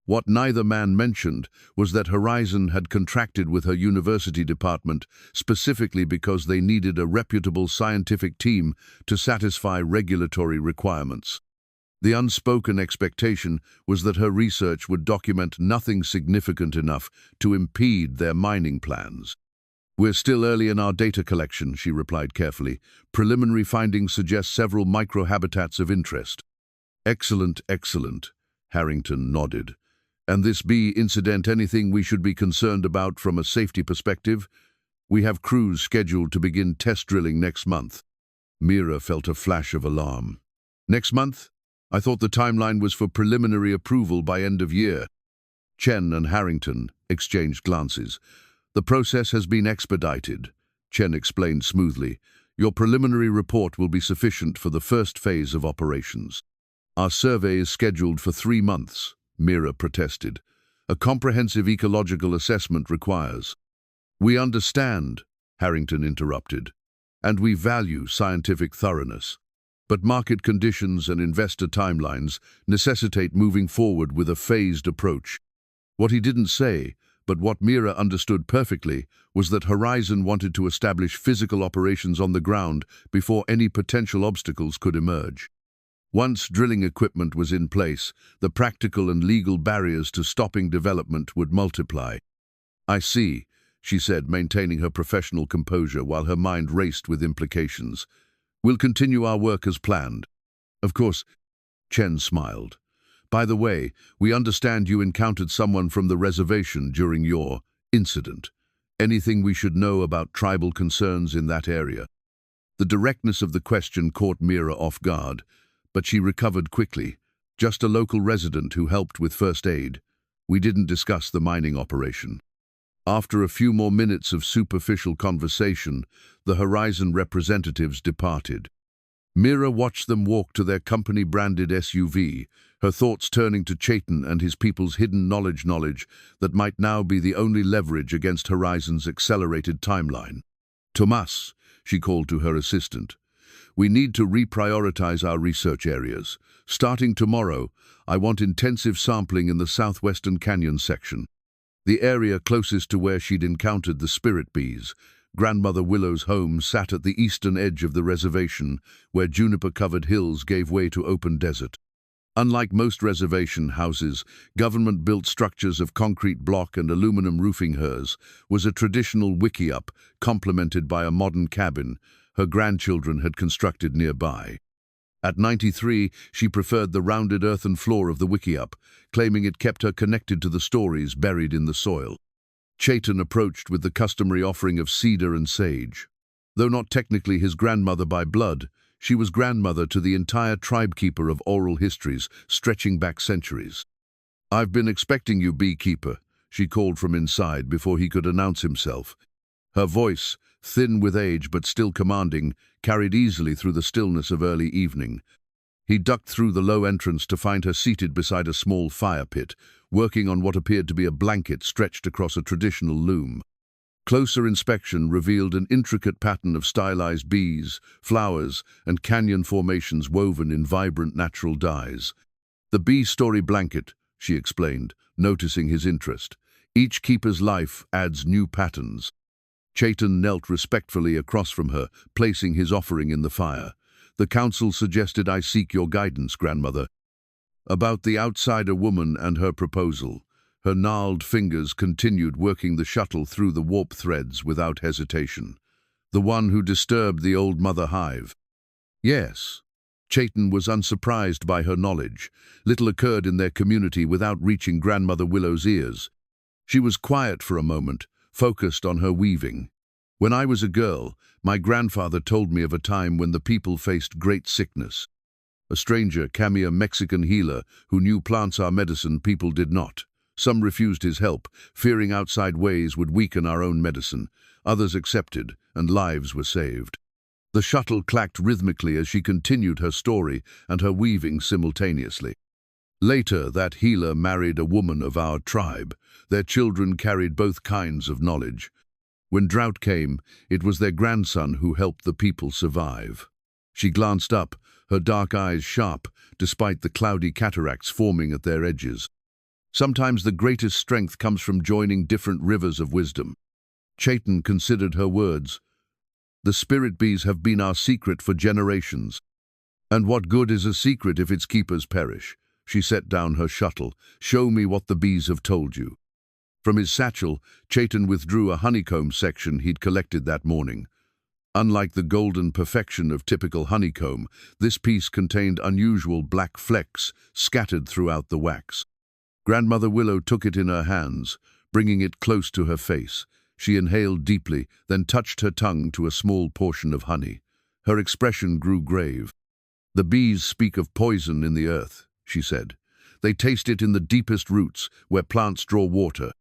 What neither man mentioned was that Horizon had contracted with her university department specifically because they needed a reputable scientific team to satisfy regulatory requirements. The unspoken expectation was that her research would document nothing significant enough to impede their mining plans. "We're still early in our data collection," she replied carefully. "Preliminary findings suggest several microhabitats of interest." "Excellent, excellent," Harrington nodded. "And this bee incident anything we should be concerned about from a safety perspective? We have crews scheduled to begin test drilling next month." Mira felt a flash of alarm. "Next month? I thought the timeline was for preliminary approval by end of year." Chen and Harrington exchanged glances. "The process has been expedited," Chen explained smoothly. "Your preliminary report will be sufficient for the first phase of operations." "Our survey is scheduled for 3 months," Mira protested. "A comprehensive ecological assessment requires." "We understand," Harrington interrupted, "and we value scientific thoroughness. But market conditions and investor timelines necessitate moving forward with a phased approach." What he didn't say, but what Mira understood perfectly, was that Horizon wanted to establish physical operations on the ground before any potential obstacles could emerge. Once drilling equipment was in place, the practical and legal barriers to stopping development would multiply. "I see," she said, maintaining her professional composure while her mind raced with implications. "We'll continue our work as planned." "Of course," Chen smiled. "By the way, we understand you encountered someone from the reservation during your incident. Anything we should know about tribal concerns in that area?" The directness of the question caught Mira off guard, but she recovered quickly. "Just a local resident who helped with first aid. We didn't discuss the mining operation." After a few more minutes of superficial conversation, the Horizon representatives departed. Mira watched them walk to their company-branded SUV, her thoughts turning to Chayton and his people's hidden knowledge that might now be the only leverage against Horizon's accelerated timeline. "Tomas," she called to her assistant, "we need to reprioritize our research areas. Starting tomorrow, I want intensive sampling in the southwestern canyon section." The area closest to where she'd encountered the spirit bees, Grandmother Willow's home, sat at the eastern edge of the reservation, where juniper-covered hills gave way to open desert. Unlike most reservation houses, government-built structures of concrete block and aluminum roofing, hers was a traditional wickiup, complemented by a modern cabin her grandchildren had constructed nearby. At 93, she preferred the rounded earthen floor of the wickiup, claiming it kept her connected to the stories buried in the soil. Chayton approached with the customary offering of cedar and sage. Though not technically his grandmother by blood, she was grandmother to the entire tribe keeper of oral histories stretching back centuries. "I've been expecting you, beekeeper," she called from inside before he could announce himself. Her voice, thin with age but still commanding, carried easily through the stillness of early evening. He ducked through the low entrance to find her seated beside a small fire pit, working on what appeared to be a blanket stretched across a traditional loom. Closer inspection revealed an intricate pattern of stylized bees, flowers, and canyon formations woven in vibrant natural dyes. "The bee-story blanket," she explained, noticing his interest. "Each keeper's life adds new patterns." Chayton knelt respectfully across from her, placing his offering in the fire. "The council suggested I seek your guidance, grandmother." About the outsider woman and her proposal. Her gnarled fingers continued working the shuttle through the warp threads without hesitation. "The one who disturbed the old mother hive." "Yes." Chayton was unsurprised by her knowledge. Little occurred in their community without reaching Grandmother Willow's ears. She was quiet for a moment, focused on her weaving. "When I was a girl, my grandfather told me of a time when the people faced great sickness. A stranger, a Mexican healer, who knew plants are medicine people did not. Some refused his help, fearing outside ways would weaken our own medicine. Others accepted, and lives were saved." The shuttle clacked rhythmically as she continued her story and her weaving simultaneously. "Later, that healer married a woman of our tribe. Their children carried both kinds of knowledge. When drought came, it was their grandson who helped the people survive." She glanced up, her dark eyes sharp, despite the cloudy cataracts forming at their edges. "Sometimes the greatest strength comes from joining different rivers of wisdom." Chayton considered her words. "The spirit bees have been our secret for generations. And what good is a secret if its keepers perish?" She set down her shuttle. "Show me what the bees have told you." From his satchel, Chayton withdrew a honeycomb section he'd collected that morning. Unlike the golden perfection of typical honeycomb, this piece contained unusual black flecks scattered throughout the wax. Grandmother Willow took it in her hands, bringing it close to her face. She inhaled deeply, then touched her tongue to a small portion of honey. Her expression grew grave. "The bees speak of poison in the earth," she said. "They taste it in the deepest roots, where plants draw water."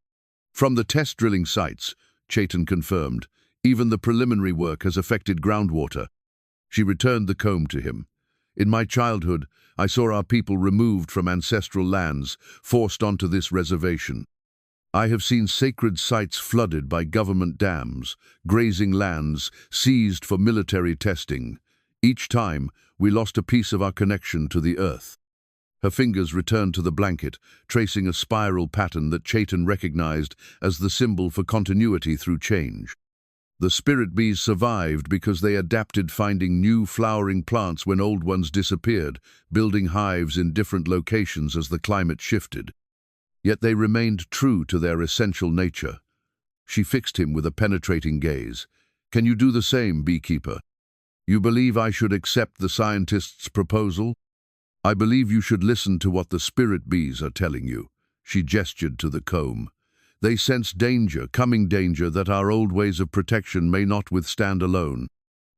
"From the test drilling sites," Chayton confirmed, "even the preliminary work has affected groundwater." She returned the comb to him. "In my childhood, I saw our people removed from ancestral lands, forced onto this reservation. I have seen sacred sites flooded by government dams, grazing lands seized for military testing. Each time, we lost a piece of our connection to the earth." Her fingers returned to the blanket, tracing a spiral pattern that Chayton recognized as the symbol for continuity through change. "The spirit bees survived because they adapted, finding new flowering plants when old ones disappeared, building hives in different locations as the climate shifted. Yet they remained true to their essential nature." She fixed him with a penetrating gaze. "Can you do the same, beekeeper? You believe I should accept the scientists' proposal?" "I believe you should listen to what the spirit bees are telling you." She gestured to the comb. "They sense danger, coming danger that our old ways of protection may not withstand alone."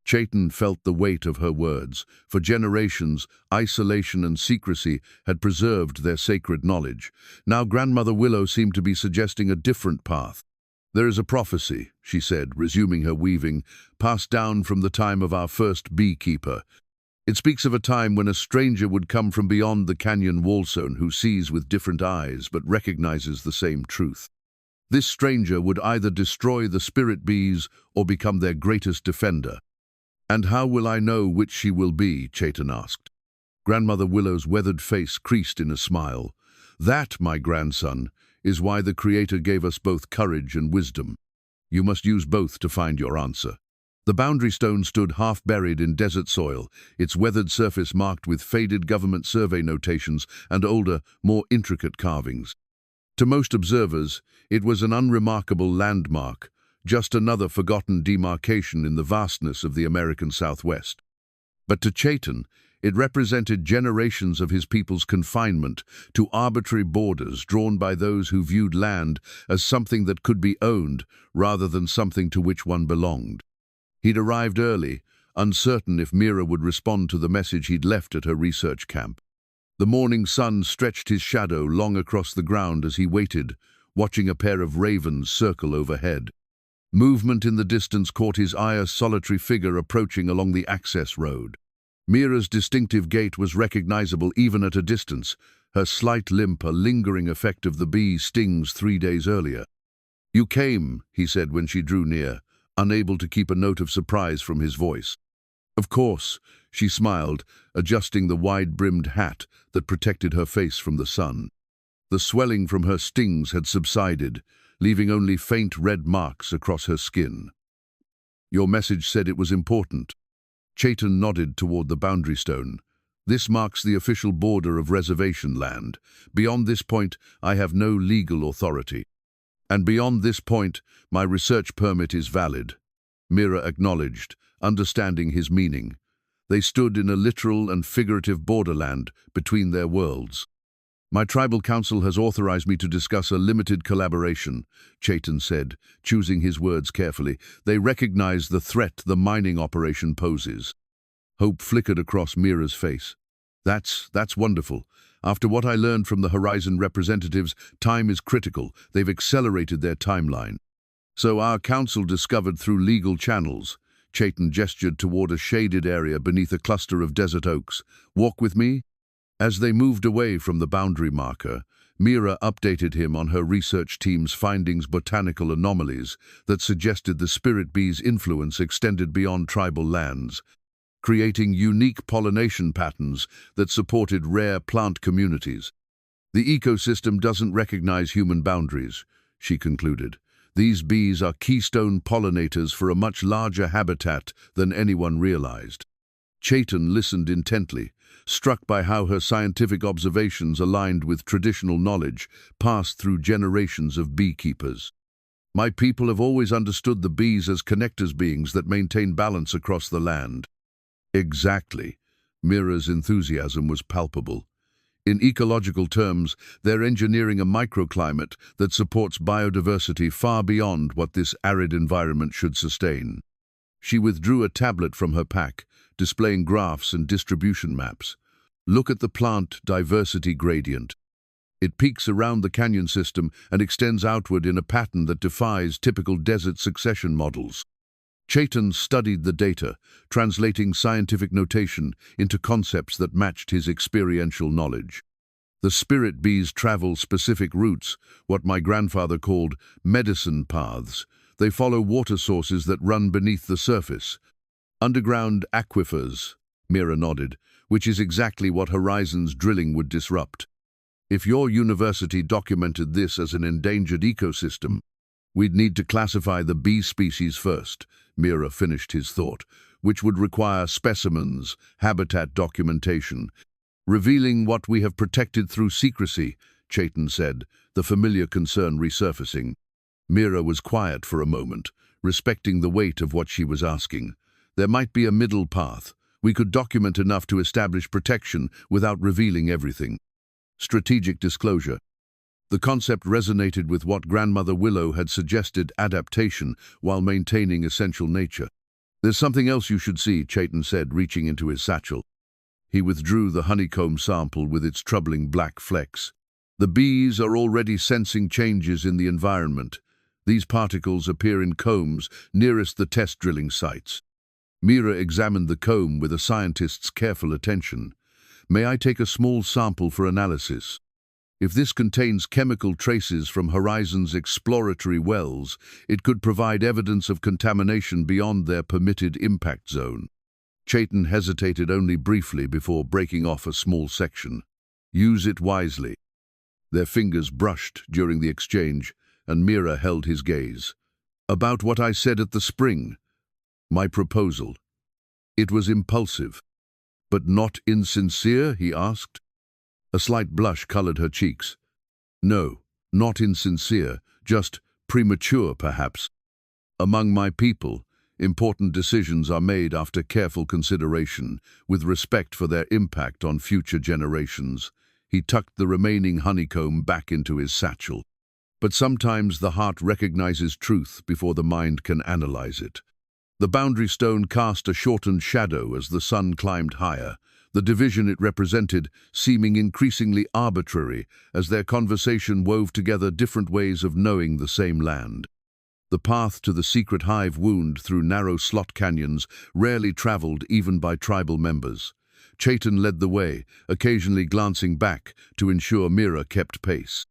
Chayton felt the weight of her words. For generations, isolation and secrecy had preserved their sacred knowledge. Now Grandmother Willow seemed to be suggesting a different path. "There is a prophecy," she said, resuming her weaving, "passed down from the time of our first beekeeper. It speaks of a time when a stranger would come from beyond the canyon wallstone who sees with different eyes but recognizes the same truth. This stranger would either destroy the spirit bees or become their greatest defender." "And how will I know which she will be?" Chayton asked. Grandmother Willow's weathered face creased in a smile. "That, my grandson, is why the Creator gave us both courage and wisdom. You must use both to find your answer." The boundary stone stood half-buried in desert soil, its weathered surface marked with faded government survey notations and older, more intricate carvings. To most observers, it was an unremarkable landmark, just another forgotten demarcation in the vastness of the American Southwest. But to Chayton, It represented generations of his people's confinement to arbitrary borders drawn by those who viewed land as something that could be owned rather than something to which one belonged. He'd arrived early, uncertain if Mira would respond to the message he'd left at her research camp. The morning sun stretched his shadow long across the ground as he waited, watching a pair of ravens circle overhead. Movement in the distance caught his eye, a solitary figure approaching along the access road. Mira's distinctive gait was recognizable even at a distance, her slight limp a lingering effect of the bee's stings 3 days earlier. "You came," he said when she drew near, unable to keep a note of surprise from his voice. "Of course," she smiled, adjusting the wide-brimmed hat that protected her face from the sun. The swelling from her stings had subsided, leaving only faint red marks across her skin. "Your message said it was important." Chayton nodded toward the boundary stone. "This marks the official border of reservation land. Beyond this point, I have no legal authority. And beyond this point, my research permit is valid." Mira acknowledged, understanding his meaning. They stood in a literal and figurative borderland between their worlds. "My tribal council has authorized me to discuss a limited collaboration," Chayton said, choosing his words carefully. "They recognize the threat the mining operation poses." Hope flickered across Mira's face. That's wonderful. After what I learned from the Horizon representatives, time is critical. They've accelerated their timeline. So our council discovered through legal channels." Chayton gestured toward a shaded area beneath a cluster of desert oaks. "Walk with me?" As they moved away from the boundary marker, Mira updated him on her research team's findings, botanical anomalies that suggested the spirit bee's influence extended beyond tribal lands, creating unique pollination patterns that supported rare plant communities. "The ecosystem doesn't recognize human boundaries," she concluded. "These bees are keystone pollinators for a much larger habitat than anyone realized." Chayton listened intently, struck by how her scientific observations aligned with traditional knowledge passed through generations of beekeepers. "My people have always understood the bees as connectors, beings that maintain balance across the land." Exactly. Mira's enthusiasm was palpable. In ecological terms, they're engineering a microclimate that supports biodiversity far beyond what this arid environment should sustain. She withdrew a tablet from her pack, displaying graphs and distribution maps. "Look at the plant diversity gradient. It peaks around the canyon system and extends outward in a pattern that defies typical desert succession models." Chayton studied the data, translating scientific notation into concepts that matched his experiential knowledge. "The spirit bees travel specific routes, what my grandfather called medicine paths. They follow water sources that run beneath the surface. Underground aquifers," Mira nodded, "which is exactly what Horizon's drilling would disrupt. If your university documented this as an endangered ecosystem, we'd need to classify the bee species first," Mira finished his thought, "which would require specimens, habitat documentation." "Revealing what we have protected through secrecy," Chayton said, the familiar concern resurfacing. Mira was quiet for a moment, respecting the weight of what she was asking. "There might be a middle path. We could document enough to establish protection without revealing everything." Strategic disclosure. The concept resonated with what Grandmother Willow had suggested: adaptation while maintaining essential nature. "There's something else you should see," Chayton said, reaching into his satchel. He withdrew the honeycomb sample with its troubling black flecks. "The bees are already sensing changes in the environment. These particles appear in combs nearest the test drilling sites." Mira examined the comb with a scientist's careful attention. "May I take a small sample for analysis? If this contains chemical traces from Horizon's exploratory wells, it could provide evidence of contamination beyond their permitted impact zone." Chayton hesitated only briefly before breaking off a small section. "Use it wisely." Their fingers brushed during the exchange, and Mira held his gaze. "About what I said at the spring. My proposal." It was impulsive. "But not insincere?" he asked. A slight blush colored her cheeks. "No, not insincere, just premature, perhaps. Among my people, Important decisions are made after careful consideration, with respect for their impact on future generations. He tucked the remaining honeycomb back into his satchel. But sometimes the heart recognizes truth before the mind can analyze it. The boundary stone cast a shortened shadow as the sun climbed higher, the division it represented seeming increasingly arbitrary as their conversation wove together different ways of knowing the same land. The path to the secret hive wound through narrow slot canyons, rarely traveled even by tribal members. Chayton led the way, occasionally glancing back to ensure Mira kept pace.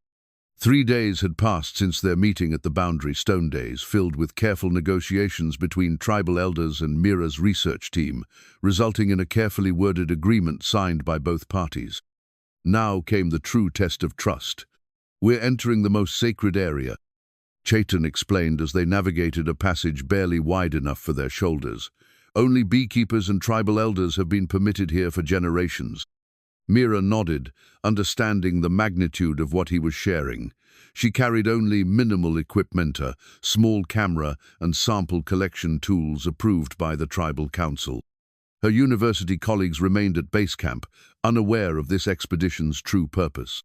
3 days had passed since their meeting at the Boundary Stone Days, filled with careful negotiations between tribal elders and Mira's research team, resulting in a carefully worded agreement signed by both parties. Now came the true test of trust. "We're entering the most sacred area," Chayton explained as they navigated a passage barely wide enough for their shoulders. "Only beekeepers and tribal elders have been permitted here for generations." Mira nodded, understanding the magnitude of what he was sharing. She carried only minimal equipment, a small camera and sample collection tools approved by the tribal council. Her university colleagues remained at base camp, unaware of this expedition's true purpose.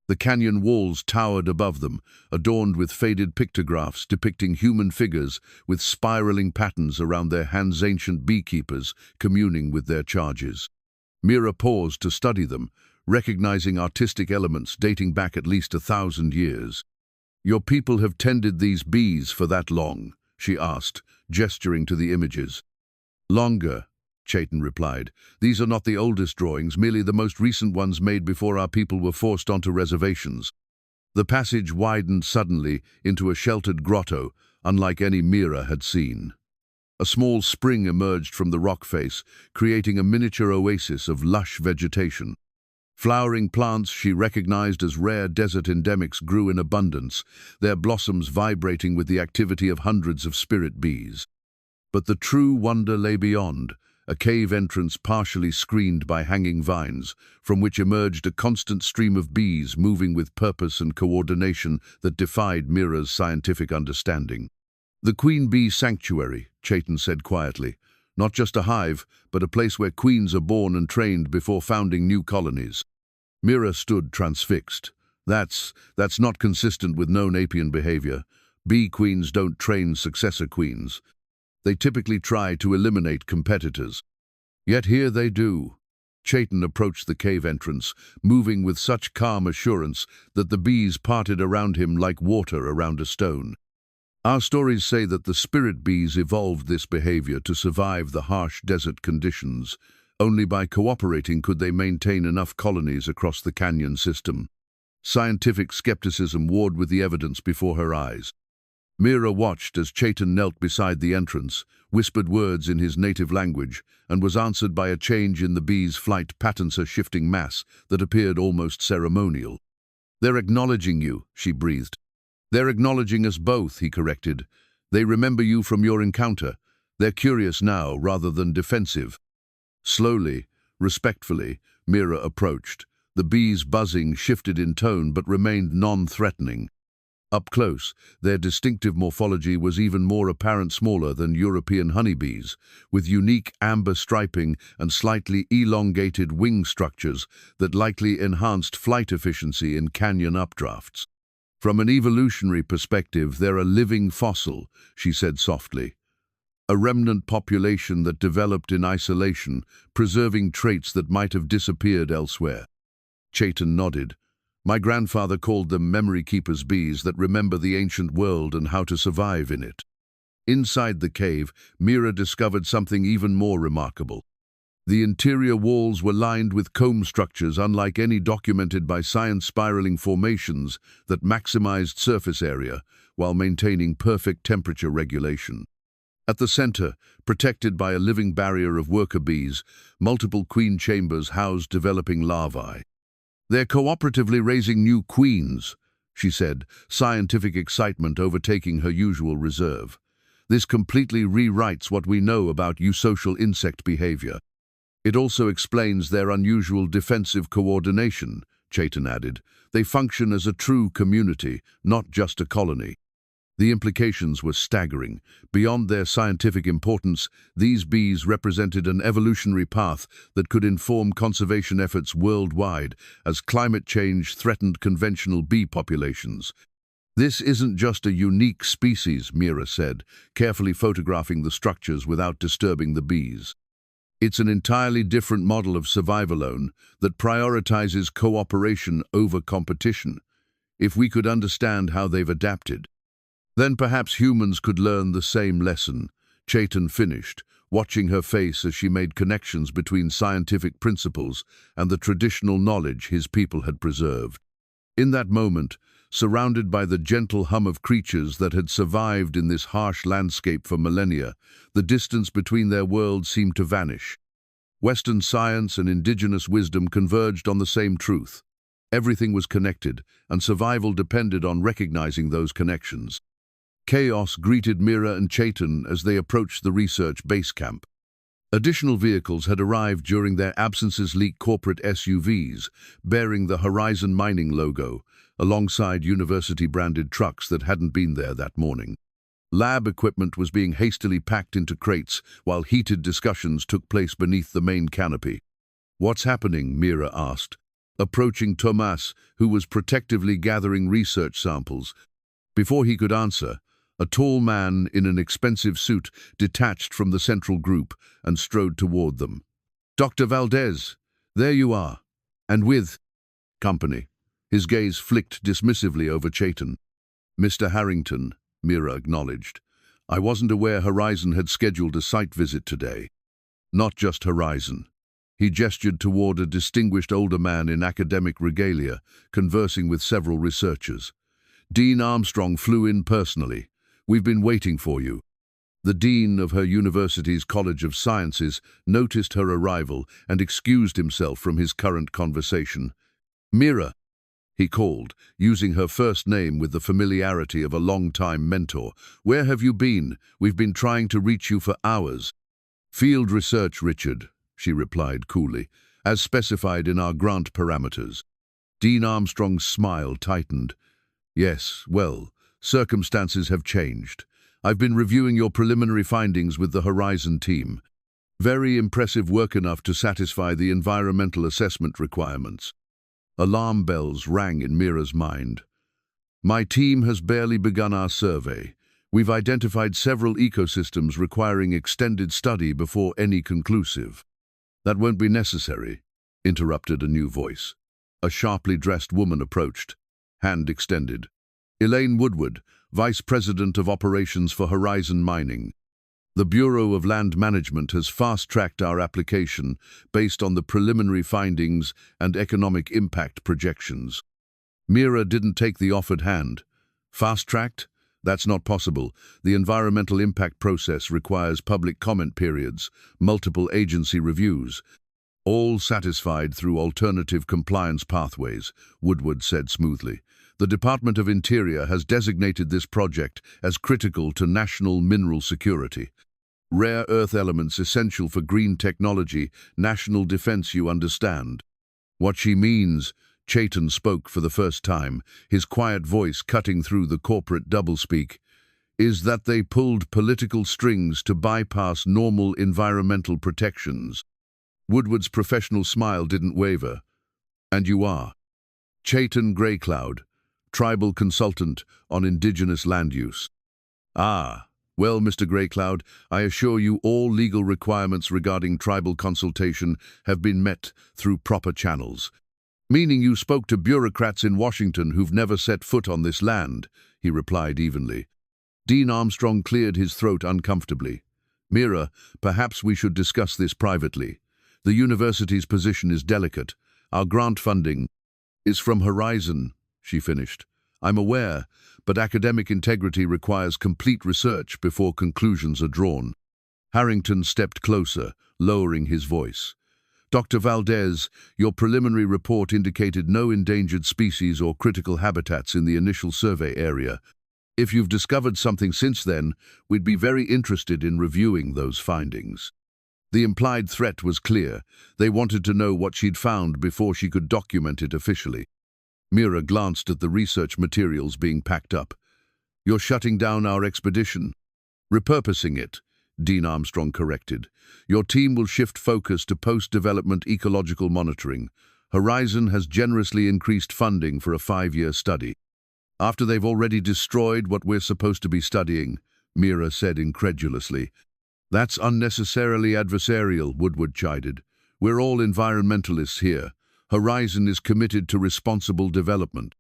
The canyon walls towered above them, adorned with faded pictographs depicting human figures with spiraling patterns around their hands, ancient beekeepers communing with their charges. Mira paused to study them, recognizing artistic elements dating back at least 1,000 years. "Your people have tended these bees for that long?" she asked, gesturing to the images. "Longer," Chayton replied. "These are not the oldest drawings, merely the most recent ones made before our people were forced onto reservations." The passage widened suddenly into a sheltered grotto, unlike any Mira had seen. A small spring emerged from the rock face, creating a miniature oasis of lush vegetation. Flowering plants she recognized as rare desert endemics grew in abundance, their blossoms vibrating with the activity of hundreds of spirit bees. But the true wonder lay beyond, a cave entrance partially screened by hanging vines, from which emerged a constant stream of bees moving with purpose and coordination that defied Mira's scientific understanding. "The Queen Bee Sanctuary," Chayton said quietly. "Not just a hive, but a place where queens are born and trained before founding new colonies." Mira stood transfixed. That's not consistent with known apian behavior. Bee queens don't train successor queens. They typically try to eliminate competitors. Yet here they do. Chayton approached the cave entrance, moving with such calm assurance that the bees parted around him like water around a stone. "Our stories say that the spirit bees evolved this behavior to survive the harsh desert conditions. Only by cooperating could they maintain enough colonies across the canyon system." Scientific skepticism warred with the evidence before her eyes. Mira watched as Chayton knelt beside the entrance, whispered words in his native language, and was answered by a change in the bees' flight patterns, a shifting mass that appeared almost ceremonial. "They're acknowledging you," she breathed. "They're acknowledging us both," he corrected. "They remember you from your encounter. They're curious now rather than defensive." Slowly, respectfully, Mira approached. The bees' buzzing shifted in tone but remained non-threatening. Up close, their distinctive morphology was even more apparent, smaller than European honeybees, with unique amber striping and slightly elongated wing structures that likely enhanced flight efficiency in canyon updrafts. "From an evolutionary perspective, they're a living fossil," she said softly. "A remnant population that developed in isolation, preserving traits that might have disappeared elsewhere." Chayton nodded. "My grandfather called them memory keepers, bees that remember the ancient world and how to survive in it." Inside the cave, Mira discovered something even more remarkable. The interior walls were lined with comb structures unlike any documented by science, spiraling formations that maximized surface area while maintaining perfect temperature regulation. At the center, protected by a living barrier of worker bees, multiple queen chambers housed developing larvae. "They're cooperatively raising new queens," she said, scientific excitement overtaking her usual reserve. "This completely rewrites what we know about eusocial insect behavior. It also explains their unusual defensive coordination," Chayton added. "They function as a true community, not just a colony." The implications were staggering. Beyond their scientific importance, these bees represented an evolutionary path that could inform conservation efforts worldwide as climate change threatened conventional bee populations. "This isn't just a unique species," Mira said, carefully photographing the structures without disturbing the bees. "It's an entirely different model of survivalone that prioritizes cooperation over competition. If we could understand how they've adapted, then perhaps humans could learn the same lesson," Chayton finished, watching her face as she made connections between scientific principles and the traditional knowledge his people had preserved. In that moment, surrounded by the gentle hum of creatures that had survived in this harsh landscape for millennia, the distance between their worlds seemed to vanish. Western science and indigenous wisdom converged on the same truth. Everything was connected, and survival depended on recognizing those connections. Chaos greeted Mira and Chayton as they approached the research base camp. Additional vehicles had arrived during their absences leak corporate SUVs, bearing the Horizon Mining logo, alongside university-branded trucks that hadn't been there that morning. Lab equipment was being hastily packed into crates while heated discussions took place beneath the main canopy. "What's happening?" Mira asked, approaching Thomas, who was protectively gathering research samples. Before he could answer, a tall man in an expensive suit detached from the central group and strode toward them. "Dr. Valdez, there you are, and with company." His gaze flicked dismissively over Chayton. "Mr. Harrington," Mira acknowledged. "I wasn't aware Horizon had scheduled a site visit today." "Not just Horizon." He gestured toward a distinguished older man in academic regalia, conversing with several researchers. "Dean Armstrong flew in personally. We've been waiting for you." The dean of her university's College of Sciences noticed her arrival and excused himself from his current conversation. "Mira," he called, using her first name with the familiarity of a long-time mentor. "Where have you been? We've been trying to reach you for hours." "Field research, Richard," she replied coolly, "as specified in our grant parameters." Dean Armstrong's smile tightened. "Yes, well, circumstances have changed. I've been reviewing your preliminary findings with the Horizon team. Very impressive work, enough to satisfy the environmental assessment requirements." Alarm bells rang in Mira's mind. "My team has barely begun our survey. We've identified several ecosystems requiring extended study before any conclusive." "That won't be necessary," interrupted a new voice. A sharply dressed woman approached, hand extended. "Elaine Woodward, Vice President of Operations for Horizon Mining. The Bureau of Land Management has fast-tracked our application based on the preliminary findings and economic impact projections." Mira didn't take the offered hand. "Fast-tracked? That's not possible. The environmental impact process requires public comment periods, multiple agency reviews. All satisfied through alternative compliance pathways," Woodward said smoothly. "The Department of Interior has designated this project as critical to national mineral security. Rare earth elements essential for green technology, national defense, you understand." "What she means," Chayton spoke for the first time, his quiet voice cutting through the corporate doublespeak, "is that they pulled political strings to bypass normal environmental protections." Woodward's professional smile didn't waver. "And you are?" "Chayton Graycloud, Tribal Consultant on Indigenous Land Use." "Ah, well, Mr. Graycloud, I assure you all legal requirements regarding tribal consultation have been met through proper channels." "Meaning you spoke to bureaucrats in Washington who've never set foot on this land," he replied evenly. Dean Armstrong cleared his throat uncomfortably. "Mira, perhaps we should discuss this privately. The university's position is delicate. Our grant funding is from Horizon," she finished. "I'm aware, but academic integrity requires complete research before conclusions are drawn." Harrington stepped closer, lowering his voice. "Dr. Valdez, your preliminary report indicated no endangered species or critical habitats in the initial survey area. If you've discovered something since then, we'd be very interested in reviewing those findings." The implied threat was clear. They wanted to know what she'd found before she could document it officially. Mira glanced at the research materials being packed up. You're shutting down our expedition. Repurposing it, Dean Armstrong corrected. Your team will shift focus to post-development ecological monitoring. Horizon has generously increased funding for a 5-year study. After they've already destroyed what we're supposed to be studying, Mira said incredulously. That's unnecessarily adversarial, Woodward chided. We're all environmentalists here. Horizon is committed to responsible development.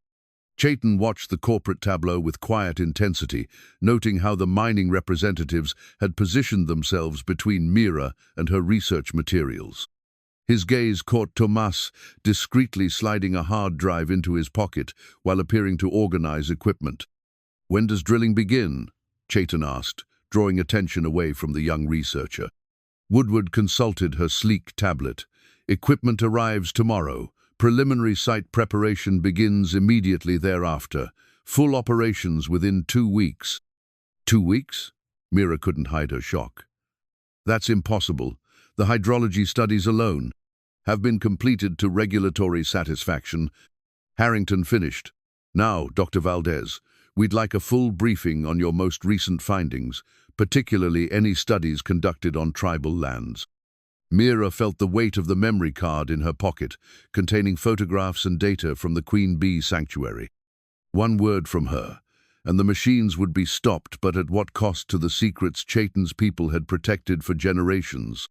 Chayton watched the corporate tableau with quiet intensity, noting how the mining representatives had positioned themselves between Mira and her research materials. His gaze caught Tomas discreetly sliding a hard drive into his pocket while appearing to organize equipment. "When does drilling begin?" Chayton asked, drawing attention away from the young researcher. Woodward consulted her sleek tablet. "Equipment arrives tomorrow. Preliminary site preparation begins immediately thereafter. Full operations within 2 weeks." 2 weeks? Mira couldn't hide her shock. "That's impossible. The hydrology studies alone have been completed to regulatory satisfaction." Harrington finished. "Now, Dr. Valdez, we'd like a full briefing on your most recent findings, particularly any studies conducted on tribal lands." Mira felt the weight of the memory card in her pocket, containing photographs and data from the Queen Bee Sanctuary. One word from her, and the machines would be stopped, but at what cost to the secrets Chayton's people had protected for generations.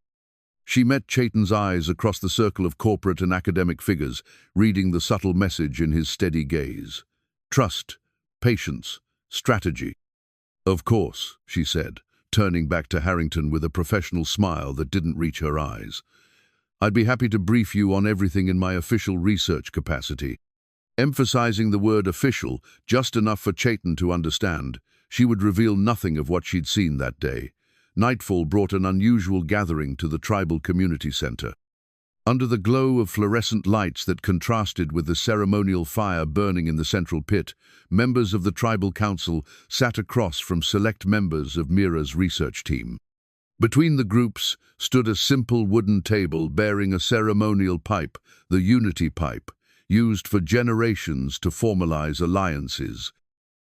She met Chayton's eyes across the circle of corporate and academic figures, reading the subtle message in his steady gaze. Trust, patience, strategy. "Of course," she said, turning back to Harrington with a professional smile that didn't reach her eyes. "I'd be happy to brief you on everything in my official research capacity." Emphasizing the word official just enough for Chayton to understand, she would reveal nothing of what she'd seen that day. Nightfall brought an unusual gathering to the tribal community center. Under the glow of fluorescent lights that contrasted with the ceremonial fire burning in the central pit, members of the tribal council sat across from select members of Mira's research team. Between the groups stood a simple wooden table bearing a ceremonial pipe, the unity pipe, used for generations to formalize alliances.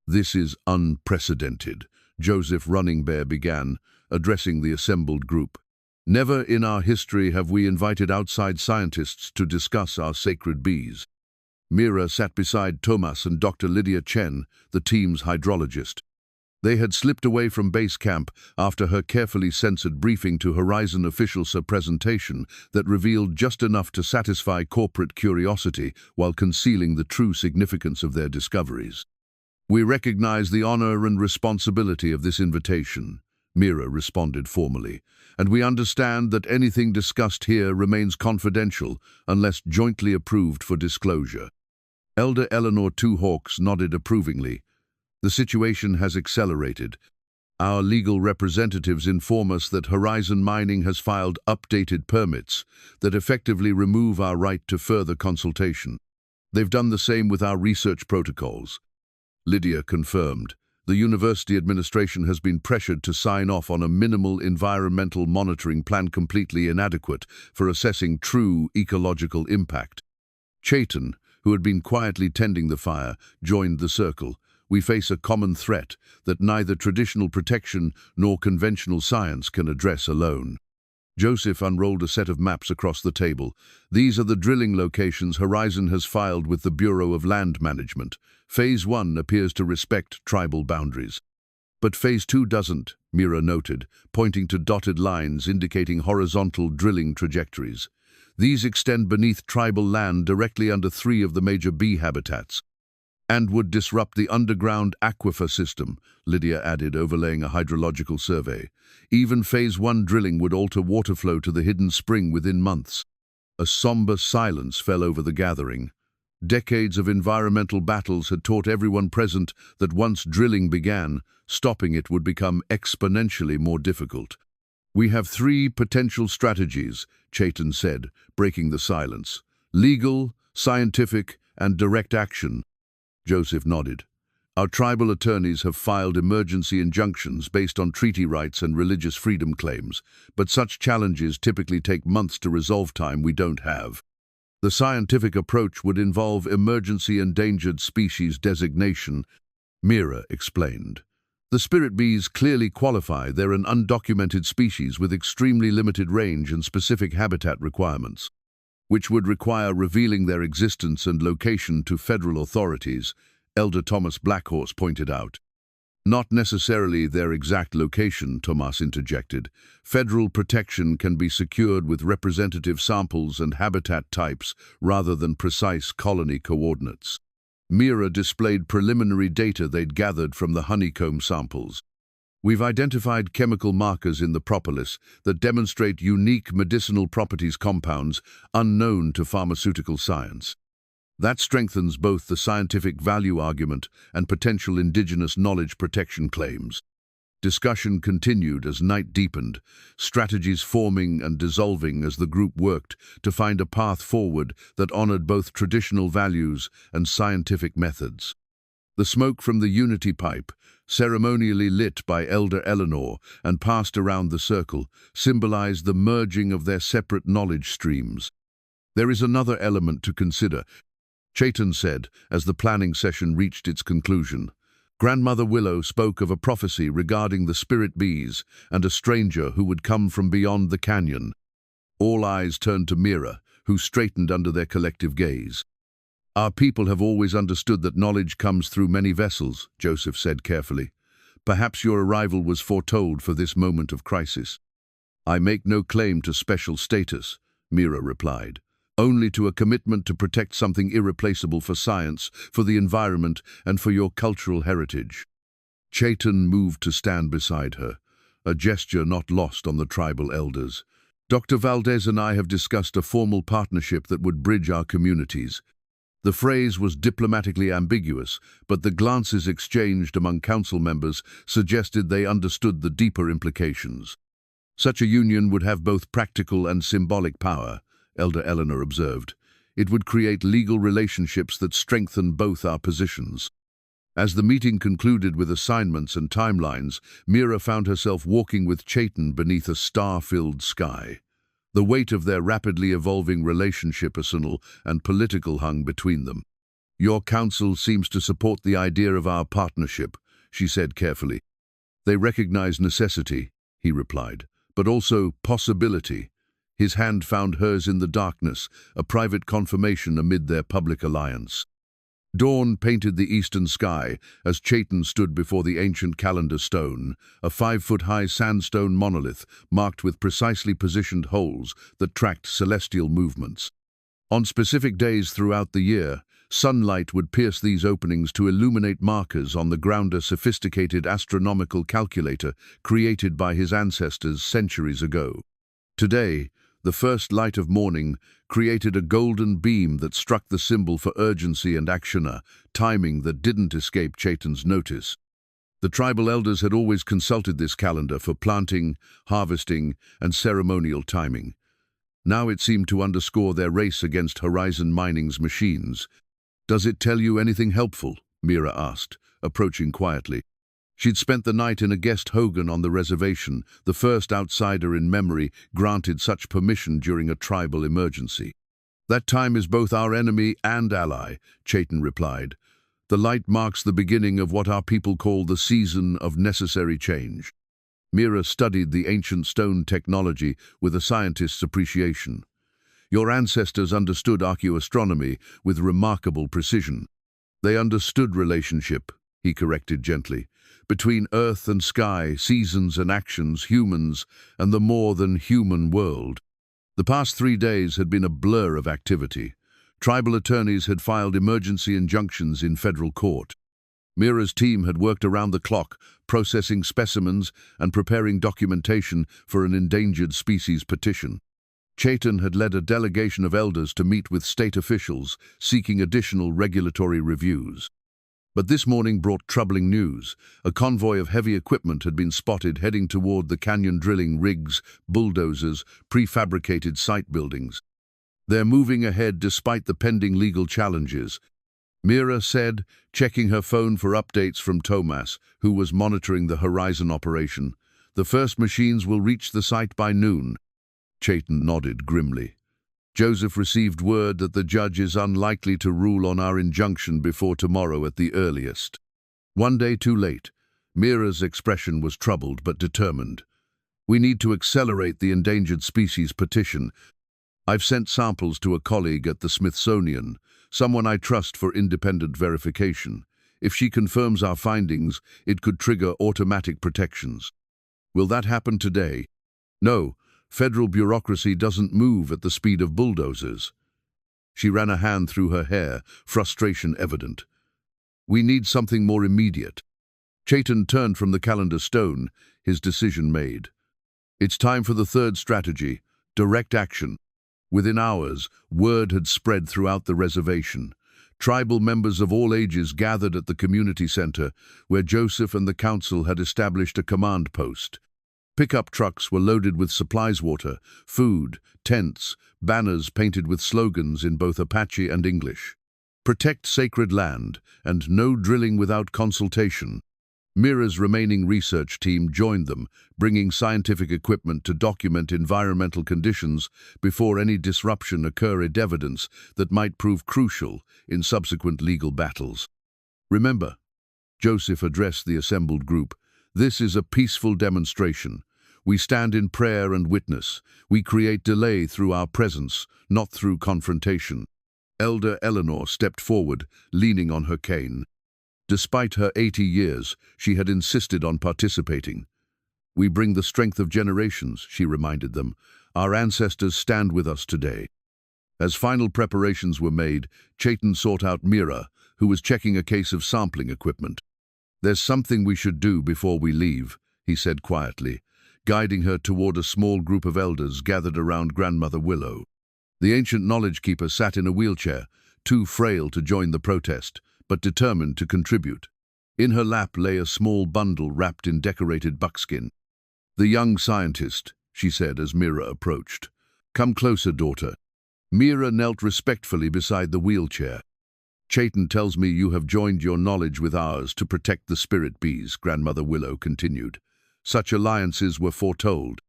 "This is unprecedented," Joseph Runningbear began, addressing the assembled group. "Never in our history have we invited outside scientists to discuss our sacred bees." Mira sat beside Thomas and Dr. Lydia Chen, the team's hydrologist. They had slipped away from base camp after her carefully censored briefing to Horizon officials, a presentation that revealed just enough to satisfy corporate curiosity while concealing the true significance of their discoveries. "We recognize the honor and responsibility of this invitation," Mira responded formally, "and we understand that anything discussed here remains confidential unless jointly approved for disclosure." Elder Eleanor Two Hawks nodded approvingly. "The situation has accelerated. Our legal representatives inform us that Horizon Mining has filed updated permits that effectively remove our right to further consultation. They've done the same with our research protocols." Lydia confirmed. "The university administration has been pressured to sign off on a minimal environmental monitoring plan completely inadequate for assessing true ecological impact." Chayton, who had been quietly tending the fire, joined the circle. "We face a common threat that neither traditional protection nor conventional science can address alone." Joseph unrolled a set of maps across the table. "These are the drilling locations Horizon has filed with the Bureau of Land Management. Phase 1 appears to respect tribal boundaries. But Phase 2 doesn't," Mira noted, pointing to dotted lines indicating horizontal drilling trajectories. "These extend beneath tribal land directly under 3 of the major bee habitats, and would disrupt the underground aquifer system," Lydia added, overlaying a hydrological survey. "Even Phase 1 drilling would alter water flow to the hidden spring within months." A somber silence fell over the gathering. Decades of environmental battles had taught everyone present that once drilling began, stopping it would become exponentially more difficult. "We have 3 potential strategies," Chayton said, breaking the silence. "Legal, scientific, and direct action." Joseph nodded. "Our tribal attorneys have filed emergency injunctions based on treaty rights and religious freedom claims, but such challenges typically take months to resolve, time we don't have. The scientific approach would involve emergency endangered species designation Mira explained. The spirit bees clearly qualify. They're an undocumented species with extremely limited range and specific habitat requirements, which would require revealing their existence and location to federal authorities, Elder Thomas Blackhorse pointed out. Not necessarily their exact location, Thomas interjected. Federal protection can be secured with representative samples and habitat types rather than precise colony coordinates. Mira displayed preliminary data they'd gathered from the honeycomb samples. We've identified chemical markers in the propolis that demonstrate unique medicinal properties compounds unknown to pharmaceutical science. That strengthens both the scientific value argument and potential indigenous knowledge protection claims. Discussion continued as night deepened, strategies forming and dissolving as the group worked to find a path forward that honored both traditional values and scientific methods. The smoke from the unity pipe, ceremonially lit by Elder Eleanor and passed around the circle, symbolized the merging of their separate knowledge streams. There is another element to consider, Chayton said as the planning session reached its conclusion. Grandmother Willow spoke of a prophecy regarding the spirit bees and a stranger who would come from beyond the canyon. All eyes turned to Mira, who straightened under their collective gaze. Our people have always understood that knowledge comes through many vessels, Joseph said carefully. Perhaps your arrival was foretold for this moment of crisis. I make no claim to special status, Mira replied. Only to a commitment to protect something irreplaceable for science, for the environment, and for your cultural heritage. Chayton moved to stand beside her, a gesture not lost on the tribal elders. Dr. Valdez and I have discussed a formal partnership that would bridge our communities. The phrase was diplomatically ambiguous, but the glances exchanged among council members suggested they understood the deeper implications. Such a union would have both practical and symbolic power, Elder Eleanor observed. It would create legal relationships that strengthen both our positions. As the meeting concluded with assignments and timelines, Mira found herself walking with Chayton beneath a star-filled sky. The weight of their rapidly evolving relationship, personal and political, hung between them. Your council seems to support the idea of our partnership, she said carefully. They recognize necessity, he replied, but also possibility. His hand found hers in the darkness, a private confirmation amid their public alliance. Dawn painted the eastern sky as Chayton stood before the ancient calendar stone, a 5-foot-high sandstone monolith marked with precisely positioned holes that tracked celestial movements. On specific days throughout the year, sunlight would pierce these openings to illuminate markers on the ground, a sophisticated astronomical calculator created by his ancestors centuries ago. Today, the first light of morning created a golden beam that struck the symbol for urgency and action, a timing that didn't escape Chayton's notice. The tribal elders had always consulted this calendar for planting, harvesting, and ceremonial timing. Now it seemed to underscore their race against Horizon Mining's machines. Does it tell you anything helpful? Mira asked, approaching quietly. She'd spent the night in a guest hogan on the reservation, the first outsider in memory granted such permission during a tribal emergency. That time is both our enemy and ally, Chayton replied. The light marks the beginning of what our people call the season of necessary change. Mira studied the ancient stone technology with a scientist's appreciation. Your ancestors understood archaeoastronomy with remarkable precision. They understood relationship, he corrected gently, between earth and sky, seasons and actions, humans, and the more than human world. The past 3 days had been a blur of activity. Tribal attorneys had filed emergency injunctions in federal court. Mira's team had worked around the clock, processing specimens and preparing documentation for an endangered species petition. Chayton had led a delegation of elders to meet with state officials, seeking additional regulatory reviews. But this morning brought troubling news. A convoy of heavy equipment had been spotted heading toward the canyon, drilling rigs, bulldozers, prefabricated site buildings. They're moving ahead despite the pending legal challenges, Mira said, checking her phone for updates from Thomas, who was monitoring the Horizon operation. The first machines will reach the site by noon. Chayton nodded grimly. Joseph received word that the judge is unlikely to rule on our injunction before tomorrow at the earliest. One day too late, Mira's expression was troubled but determined. We need to accelerate the endangered species petition. I've sent samples to a colleague at the Smithsonian, someone I trust for independent verification. If she confirms our findings, it could trigger automatic protections. Will that happen today? No, federal bureaucracy doesn't move at the speed of bulldozers. She ran a hand through her hair, frustration evident. We need something more immediate. Chayton turned from the calendar stone, his decision made. It's time for the third strategy, direct action. Within hours, word had spread throughout the reservation. Tribal members of all ages gathered at the community center, where Joseph and the council had established a command post. Pickup trucks were loaded with supplies, water, food, tents, banners painted with slogans in both Apache and English. Protect sacred land, and no drilling without consultation. Mira's remaining research team joined them, bringing scientific equipment to document environmental conditions before any disruption occurred, evidence that might prove crucial in subsequent legal battles. Remember, Joseph addressed the assembled group, this is a peaceful demonstration. We stand in prayer and witness. We create delay through our presence, not through confrontation. Elder Eleanor stepped forward, leaning on her cane. Despite her 80 years, she had insisted on participating. We bring the strength of generations, she reminded them. Our ancestors stand with us today. As final preparations were made, Chayton sought out Mira, who was checking a case of sampling equipment. There's something we should do before we leave, he said quietly, guiding her toward a small group of elders gathered around Grandmother Willow. The ancient knowledge keeper sat in a wheelchair, too frail to join the protest, but determined to contribute. In her lap lay a small bundle wrapped in decorated buckskin. The young scientist, she said as Mira approached. Come closer, daughter. Mira knelt respectfully beside the wheelchair. Chayton tells me you have joined your knowledge with ours to protect the spirit bees, Grandmother Willow continued. Such alliances were foretold.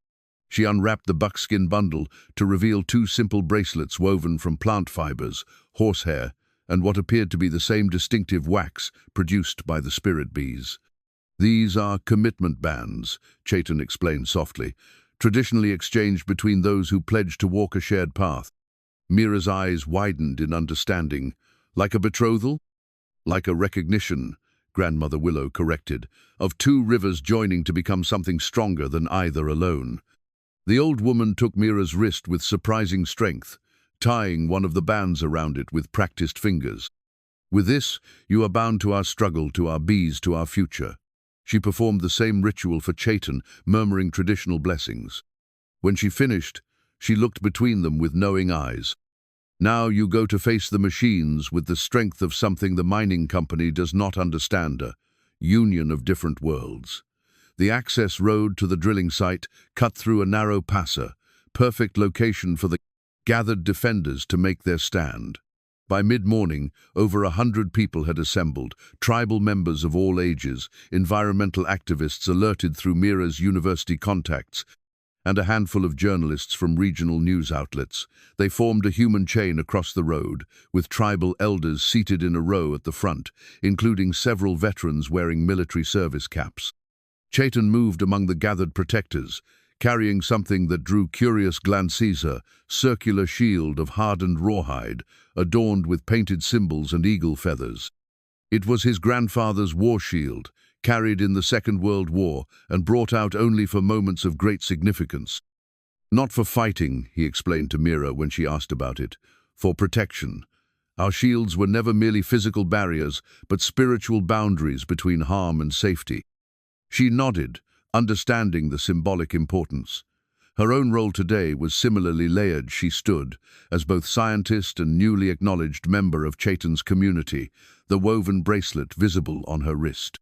She unwrapped the buckskin bundle to reveal two simple bracelets woven from plant fibers, horsehair, and what appeared to be the same distinctive wax produced by the spirit bees. These are commitment bands, Chayton explained softly, traditionally exchanged between those who pledge to walk a shared path. Mira's eyes widened in understanding. Like a betrothal? Like a recognition, Grandmother Willow corrected, of two rivers joining to become something stronger than either alone. The old woman took Mira's wrist with surprising strength, tying one of the bands around it with practiced fingers. With this, you are bound to our struggle, to our bees, to our future. She performed the same ritual for Chayton, murmuring traditional blessings. When she finished, she looked between them with knowing eyes. Now you go to face the machines with the strength of something the mining company does not understand, a union of different worlds. The access road to the drilling site cut through a narrow passer, perfect location for the gathered defenders to make their stand. By mid-morning, over 100 people had assembled, tribal members of all ages, environmental activists alerted through Mira's university contacts, and a handful of journalists from regional news outlets. They formed a human chain across the road, with tribal elders seated in a row at the front, including several veterans wearing military service caps. Chayton moved among the gathered protectors, carrying something that drew curious glances, a circular shield of hardened rawhide, adorned with painted symbols and eagle feathers. It was his grandfather's war shield, carried in the Second World War and brought out only for moments of great significance. Not for fighting, he explained to Mira when she asked about it, for protection. Our shields were never merely physical barriers, but spiritual boundaries between harm and safety. She nodded, understanding the symbolic importance. Her own role today was similarly layered. She stood, as both scientist and newly acknowledged member of Chayton's community, the woven bracelet visible on her wrist.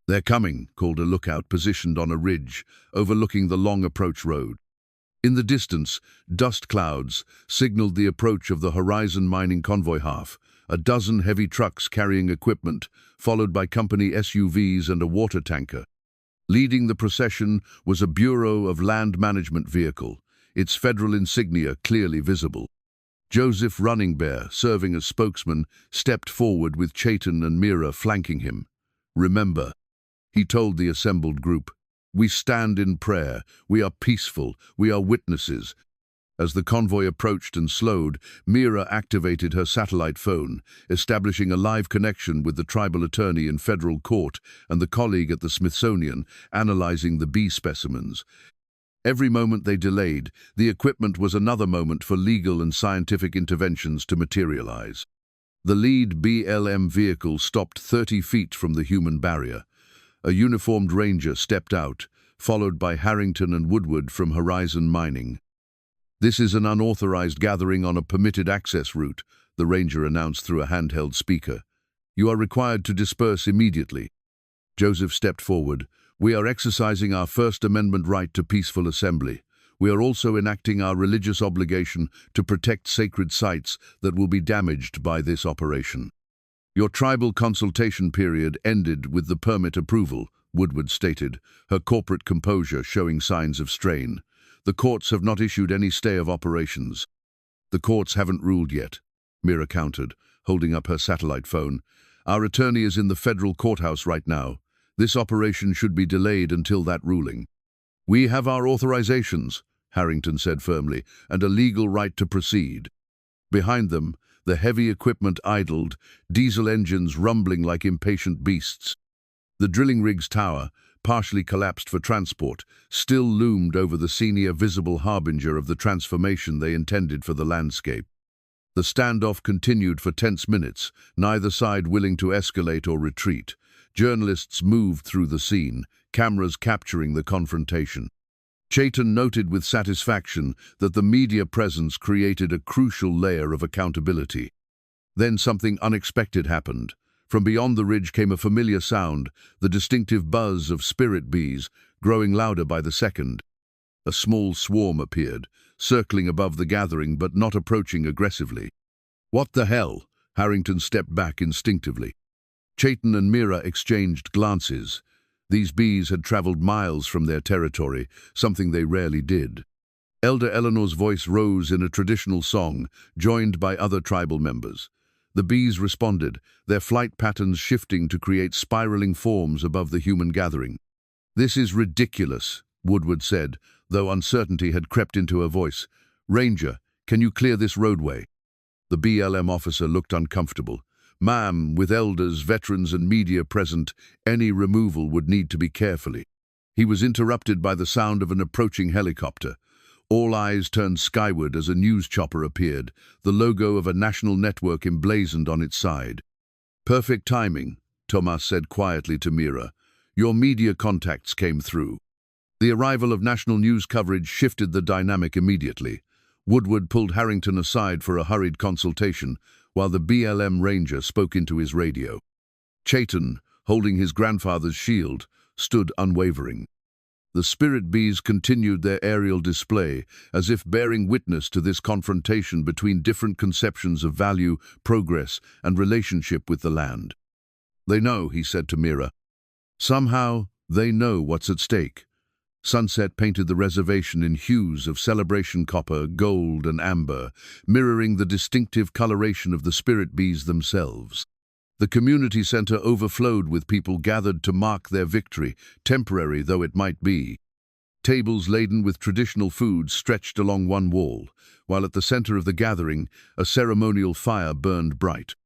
They're coming, called a lookout positioned on a ridge, overlooking the long approach road. In the distance, dust clouds signaled the approach of the Horizon mining convoy half, a dozen heavy trucks carrying equipment, followed by company SUVs and a water tanker. Leading the procession was a Bureau of Land Management vehicle, its federal insignia clearly visible. Joseph Running Bear, serving as spokesman, stepped forward with Chayton and Mira flanking him. Remember, he told the assembled group, we stand in prayer, we are peaceful, we are witnesses. As the convoy approached and slowed, Mira activated her satellite phone, establishing a live connection with the tribal attorney in federal court and the colleague at the Smithsonian, analyzing the bee specimens. Every moment they delayed, the equipment was another moment for legal and scientific interventions to materialize. The lead BLM vehicle stopped 30 feet from the human barrier. A uniformed ranger stepped out, followed by Harrington and Woodward from Horizon Mining. This is an unauthorized gathering on a permitted access route, the ranger announced through a handheld speaker. You are required to disperse immediately. Joseph stepped forward. We are exercising our First Amendment right to peaceful assembly. We are also enacting our religious obligation to protect sacred sites that will be damaged by this operation. Your tribal consultation period ended with the permit approval, Woodward stated, her corporate composure showing signs of strain. The courts have not issued any stay of operations. The courts haven't ruled yet, Mira countered, holding up her satellite phone. Our attorney is in the federal courthouse right now. This operation should be delayed until that ruling. We have our authorizations, Harrington said firmly, and a legal right to proceed. Behind them, the heavy equipment idled, diesel engines rumbling like impatient beasts. The drilling rig's tower, partially collapsed for transport, still loomed over the senior visible harbinger of the transformation they intended for the landscape. The standoff continued for tense minutes, neither side willing to escalate or retreat. Journalists moved through the scene, cameras capturing the confrontation. Chayton noted with satisfaction that the media presence created a crucial layer of accountability. Then something unexpected happened. From beyond the ridge came a familiar sound, the distinctive buzz of spirit bees, growing louder by the second. A small swarm appeared, circling above the gathering but not approaching aggressively. What the hell? Harrington stepped back instinctively. Chayton and Mira exchanged glances. These bees had traveled miles from their territory, something they rarely did. Elder Eleanor's voice rose in a traditional song, joined by other tribal members. The bees responded, their flight patterns shifting to create spiraling forms above the human gathering. This is ridiculous, Woodward said, though uncertainty had crept into her voice. Ranger, can you clear this roadway? The BLM officer looked uncomfortable. Ma'am, with elders, veterans and media present, any removal would need to be carefully. He was interrupted by the sound of an approaching helicopter. All eyes turned skyward as a news chopper appeared, the logo of a national network emblazoned on its side. Perfect timing, Thomas said quietly to Mira. Your media contacts came through. The arrival of national news coverage shifted the dynamic immediately. Woodward pulled Harrington aside for a hurried consultation, while the BLM ranger spoke into his radio. Chayton, holding his grandfather's shield, stood unwavering. The spirit bees continued their aerial display, as if bearing witness to this confrontation between different conceptions of value, progress, and relationship with the land. They know, he said to Mira. Somehow, they know what's at stake. Sunset painted the reservation in hues of celebration copper, gold, and amber, mirroring the distinctive coloration of the spirit bees themselves. The community center overflowed with people gathered to mark their victory, temporary though it might be. Tables laden with traditional foods stretched along one wall, while at the center of the gathering, a ceremonial fire burned bright.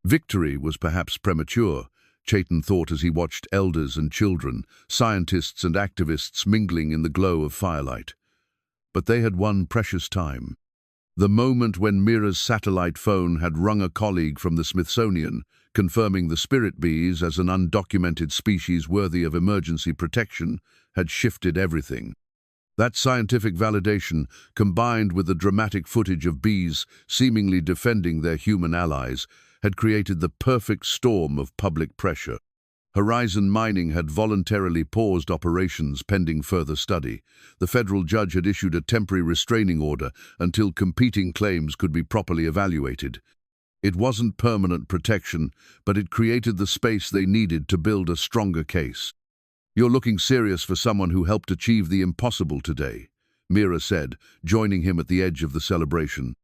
Victory was perhaps premature, Chayton thought as he watched elders and children, scientists and activists mingling in the glow of firelight. But they had won precious time. The moment when Mira's satellite phone had rung a colleague from the Smithsonian, confirming the spirit bees as an undocumented species worthy of emergency protection, had shifted everything. That scientific validation, combined with the dramatic footage of bees seemingly defending their human allies, had created the perfect storm of public pressure. Horizon Mining had voluntarily paused operations pending further study. The federal judge had issued a temporary restraining order until competing claims could be properly evaluated. It wasn't permanent protection, but it created the space they needed to build a stronger case. You're looking serious for someone who helped achieve the impossible today, Mira said, joining him at the edge of the celebration.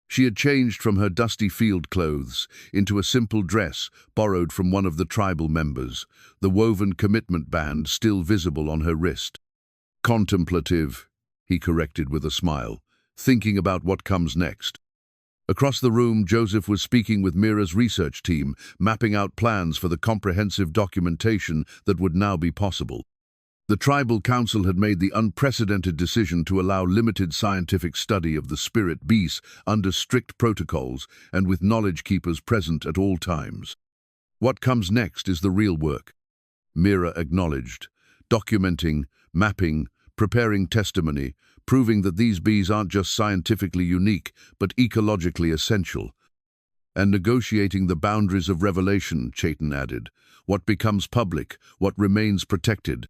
She had changed from her dusty field clothes into a simple dress borrowed from one of the tribal members, the woven commitment band still visible on her wrist. Contemplative, he corrected with a smile, thinking about what comes next. Across the room, Joseph was speaking with Mira's research team, mapping out plans for the comprehensive documentation that would now be possible. The tribal council had made the unprecedented decision to allow limited scientific study of the spirit beasts under strict protocols and with knowledge keepers present at all times. What comes next is the real work, Mira acknowledged, documenting, mapping, preparing testimony, proving that these bees aren't just scientifically unique, but ecologically essential. And negotiating the boundaries of revelation, Chayton added, what becomes public, what remains protected.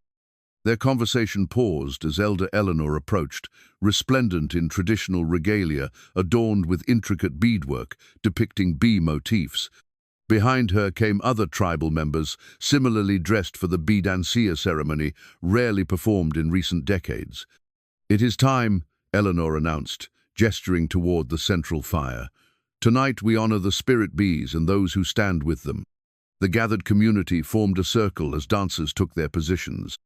Their conversation paused as Elder Eleanor approached, resplendent in traditional regalia adorned with intricate beadwork depicting bee motifs. Behind her came other tribal members, similarly dressed for the bee dancia ceremony, rarely performed in recent decades. "It is time," Eleanor announced, gesturing toward the central fire. "Tonight we honor the spirit bees and those who stand with them." The gathered community formed a circle as dancers took their positions.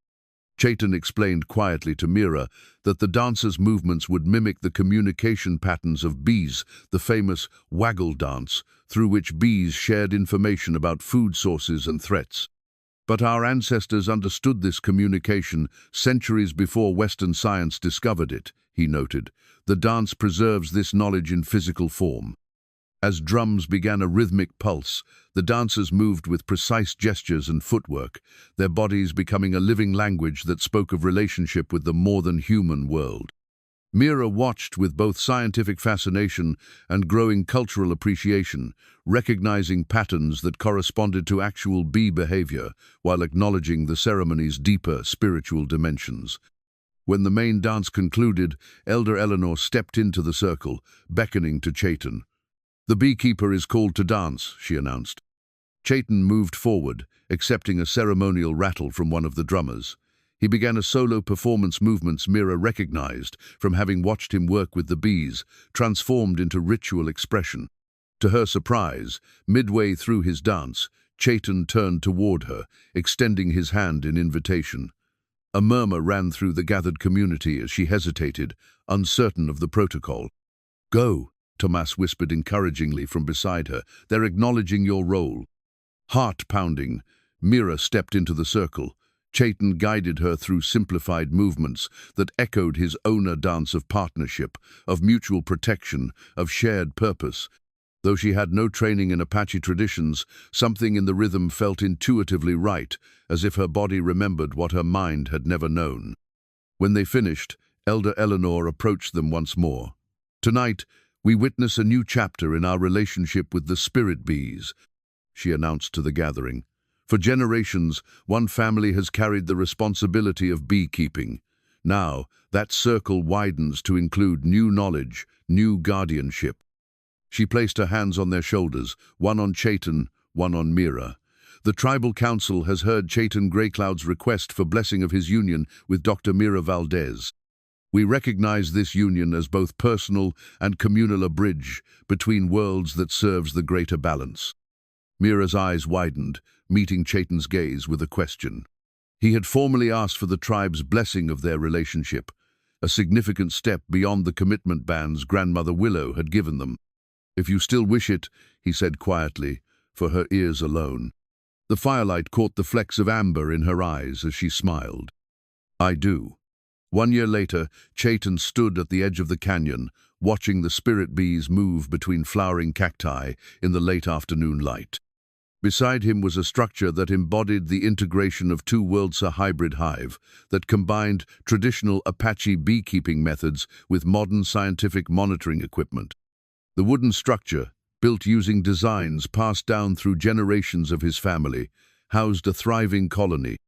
Chayton explained quietly to Mira that the dancers' movements would mimic the communication patterns of bees, the famous waggle dance, through which bees shared information about food sources and threats. But our ancestors understood this communication centuries before Western science discovered it, he noted. The dance preserves this knowledge in physical form. As drums began a rhythmic pulse, the dancers moved with precise gestures and footwork, their bodies becoming a living language that spoke of relationship with the more-than-human world. Mira watched with both scientific fascination and growing cultural appreciation, recognizing patterns that corresponded to actual bee behavior, while acknowledging the ceremony's deeper spiritual dimensions. When the main dance concluded, Elder Eleanor stepped into the circle, beckoning to Chayton. "The beekeeper is called to dance," she announced. Chayton moved forward, accepting a ceremonial rattle from one of the drummers. He began a solo performance movements Mira recognized from having watched him work with the bees, transformed into ritual expression. To her surprise, midway through his dance, Chayton turned toward her, extending his hand in invitation. A murmur ran through the gathered community as she hesitated, uncertain of the protocol. "Go," Tomas whispered encouragingly from beside her. "They're acknowledging your role." Heart pounding, Mira stepped into the circle. Chayton guided her through simplified movements that echoed his owner dance of partnership, of mutual protection, of shared purpose. Though she had no training in Apache traditions, something in the rhythm felt intuitively right, as if her body remembered what her mind had never known. When they finished, Elder Eleanor approached them once more. "Tonight, we witness a new chapter in our relationship with the spirit bees," she announced to the gathering. "For generations, one family has carried the responsibility of beekeeping. Now, that circle widens to include new knowledge, new guardianship." She placed her hands on their shoulders, one on Chayton, one on Mira. "The tribal council has heard Chayton Graycloud's request for blessing of his union with Dr. Mira Valdez. We recognize this union as both personal and communal, a bridge between worlds that serves the greater balance." Mira's eyes widened, meeting Chayton's gaze with a question. He had formally asked for the tribe's blessing of their relationship, a significant step beyond the commitment bands grandmother Willow had given them. "If you still wish it," he said quietly, for her ears alone. The firelight caught the flecks of amber in her eyes as she smiled. "I do." 1 year later, Chayton stood at the edge of the canyon, watching the spirit bees move between flowering cacti in the late afternoon light. Beside him was a structure that embodied the integration of two worlds, a hybrid hive that combined traditional Apache beekeeping methods with modern scientific monitoring equipment. The wooden structure, built using designs passed down through generations of his family, housed a thriving colony.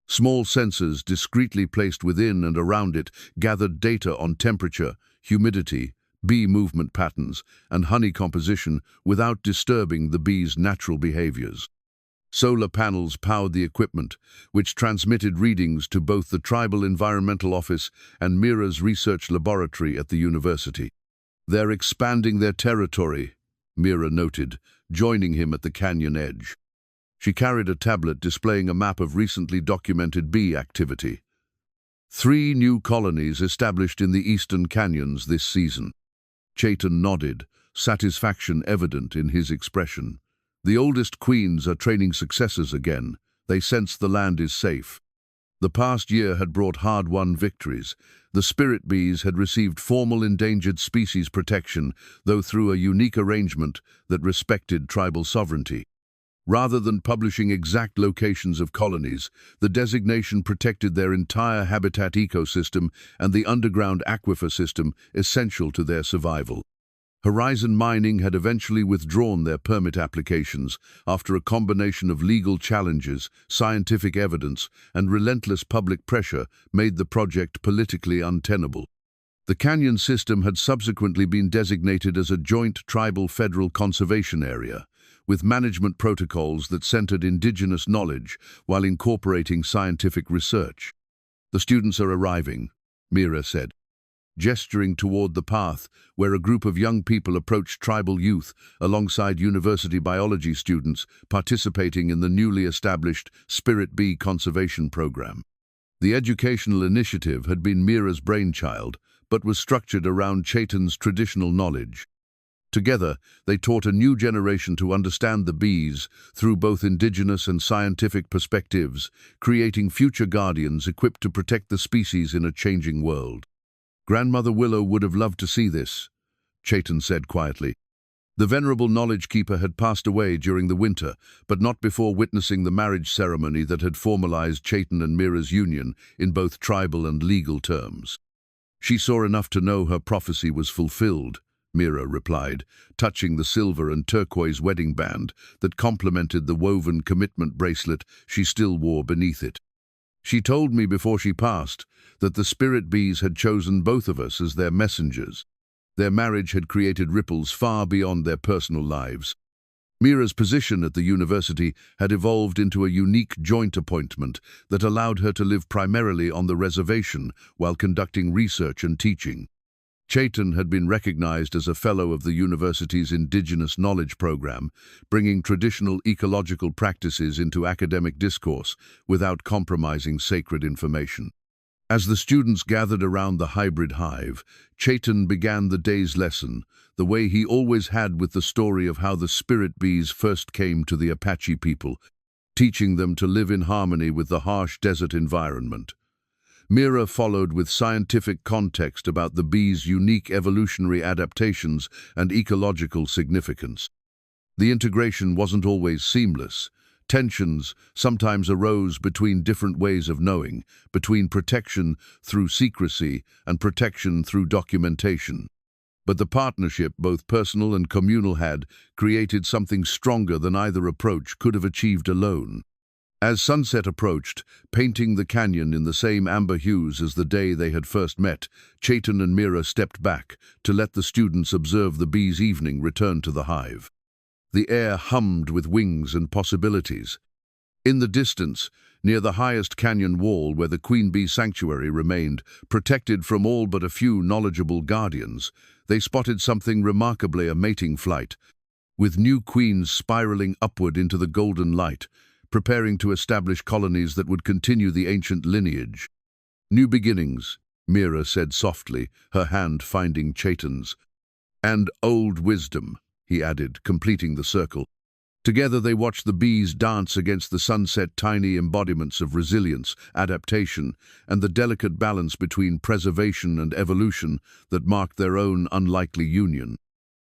Small sensors discreetly placed within and around it gathered data on temperature, humidity, bee movement patterns, and honey composition without disturbing the bees' natural behaviors. Solar panels powered the equipment, which transmitted readings to both the Tribal Environmental Office and Mira's research laboratory at the university. "They're expanding their territory," Mira noted, joining him at the canyon edge. She carried a tablet displaying a map of recently documented bee activity. 3 new colonies established in the eastern canyons this season. Chayton nodded, satisfaction evident in his expression. The oldest queens are training successors again. They sense the land is safe. The past year had brought hard-won victories. The spirit bees had received formal endangered species protection, though through a unique arrangement that respected tribal sovereignty. Rather than publishing exact locations of colonies, the designation protected their entire habitat ecosystem and the underground aquifer system essential to their survival. Horizon Mining had eventually withdrawn their permit applications after a combination of legal challenges, scientific evidence, and relentless public pressure made the project politically untenable. The canyon system had subsequently been designated as a joint tribal federal conservation area, with management protocols that centered indigenous knowledge while incorporating scientific research. "The students are arriving," Mira said, gesturing toward the path where a group of young people approached tribal youth alongside university biology students participating in the newly established Spirit Bee Conservation Program. The educational initiative had been Mira's brainchild, but was structured around Chayton's traditional knowledge. Together, they taught a new generation to understand the bees through both indigenous and scientific perspectives, creating future guardians equipped to protect the species in a changing world. "Grandmother Willow would have loved to see this," Chayton said quietly. The venerable knowledge keeper had passed away during the winter, but not before witnessing the marriage ceremony that had formalized Chayton and Mira's union in both tribal and legal terms. "She saw enough to know her prophecy was fulfilled," Mira replied, touching the silver and turquoise wedding band that complemented the woven commitment bracelet she still wore beneath it. "She told me before she passed that the spirit bees had chosen both of us as their messengers. Their marriage had created ripples far beyond their personal lives." Mira's position at the university had evolved into a unique joint appointment that allowed her to live primarily on the reservation while conducting research and teaching. Chayton had been recognized as a fellow of the university's Indigenous Knowledge Program, bringing traditional ecological practices into academic discourse without compromising sacred information. As the students gathered around the hybrid hive, Chayton began the day's lesson, the way he always had, with the story of how the spirit bees first came to the Apache people, teaching them to live in harmony with the harsh desert environment. Mira followed with scientific context about the bees' unique evolutionary adaptations and ecological significance. The integration wasn't always seamless. Tensions sometimes arose between different ways of knowing, between protection through secrecy and protection through documentation. But the partnership, both personal and communal, had created something stronger than either approach could have achieved alone. As sunset approached, painting the canyon in the same amber hues as the day they had first met, Chayton and Mira stepped back to let the students observe the bees' evening return to the hive. The air hummed with wings and possibilities. In the distance, near the highest canyon wall where the queen bee sanctuary remained, protected from all but a few knowledgeable guardians, they spotted something remarkably a mating flight, with new queens spiraling upward into the golden light, preparing to establish colonies that would continue the ancient lineage. "New beginnings," Mira said softly, her hand finding Chayton's. "And old wisdom," he added, completing the circle. Together they watched the bees dance against the sunset, tiny embodiments of resilience, adaptation, and the delicate balance between preservation and evolution that marked their own unlikely union.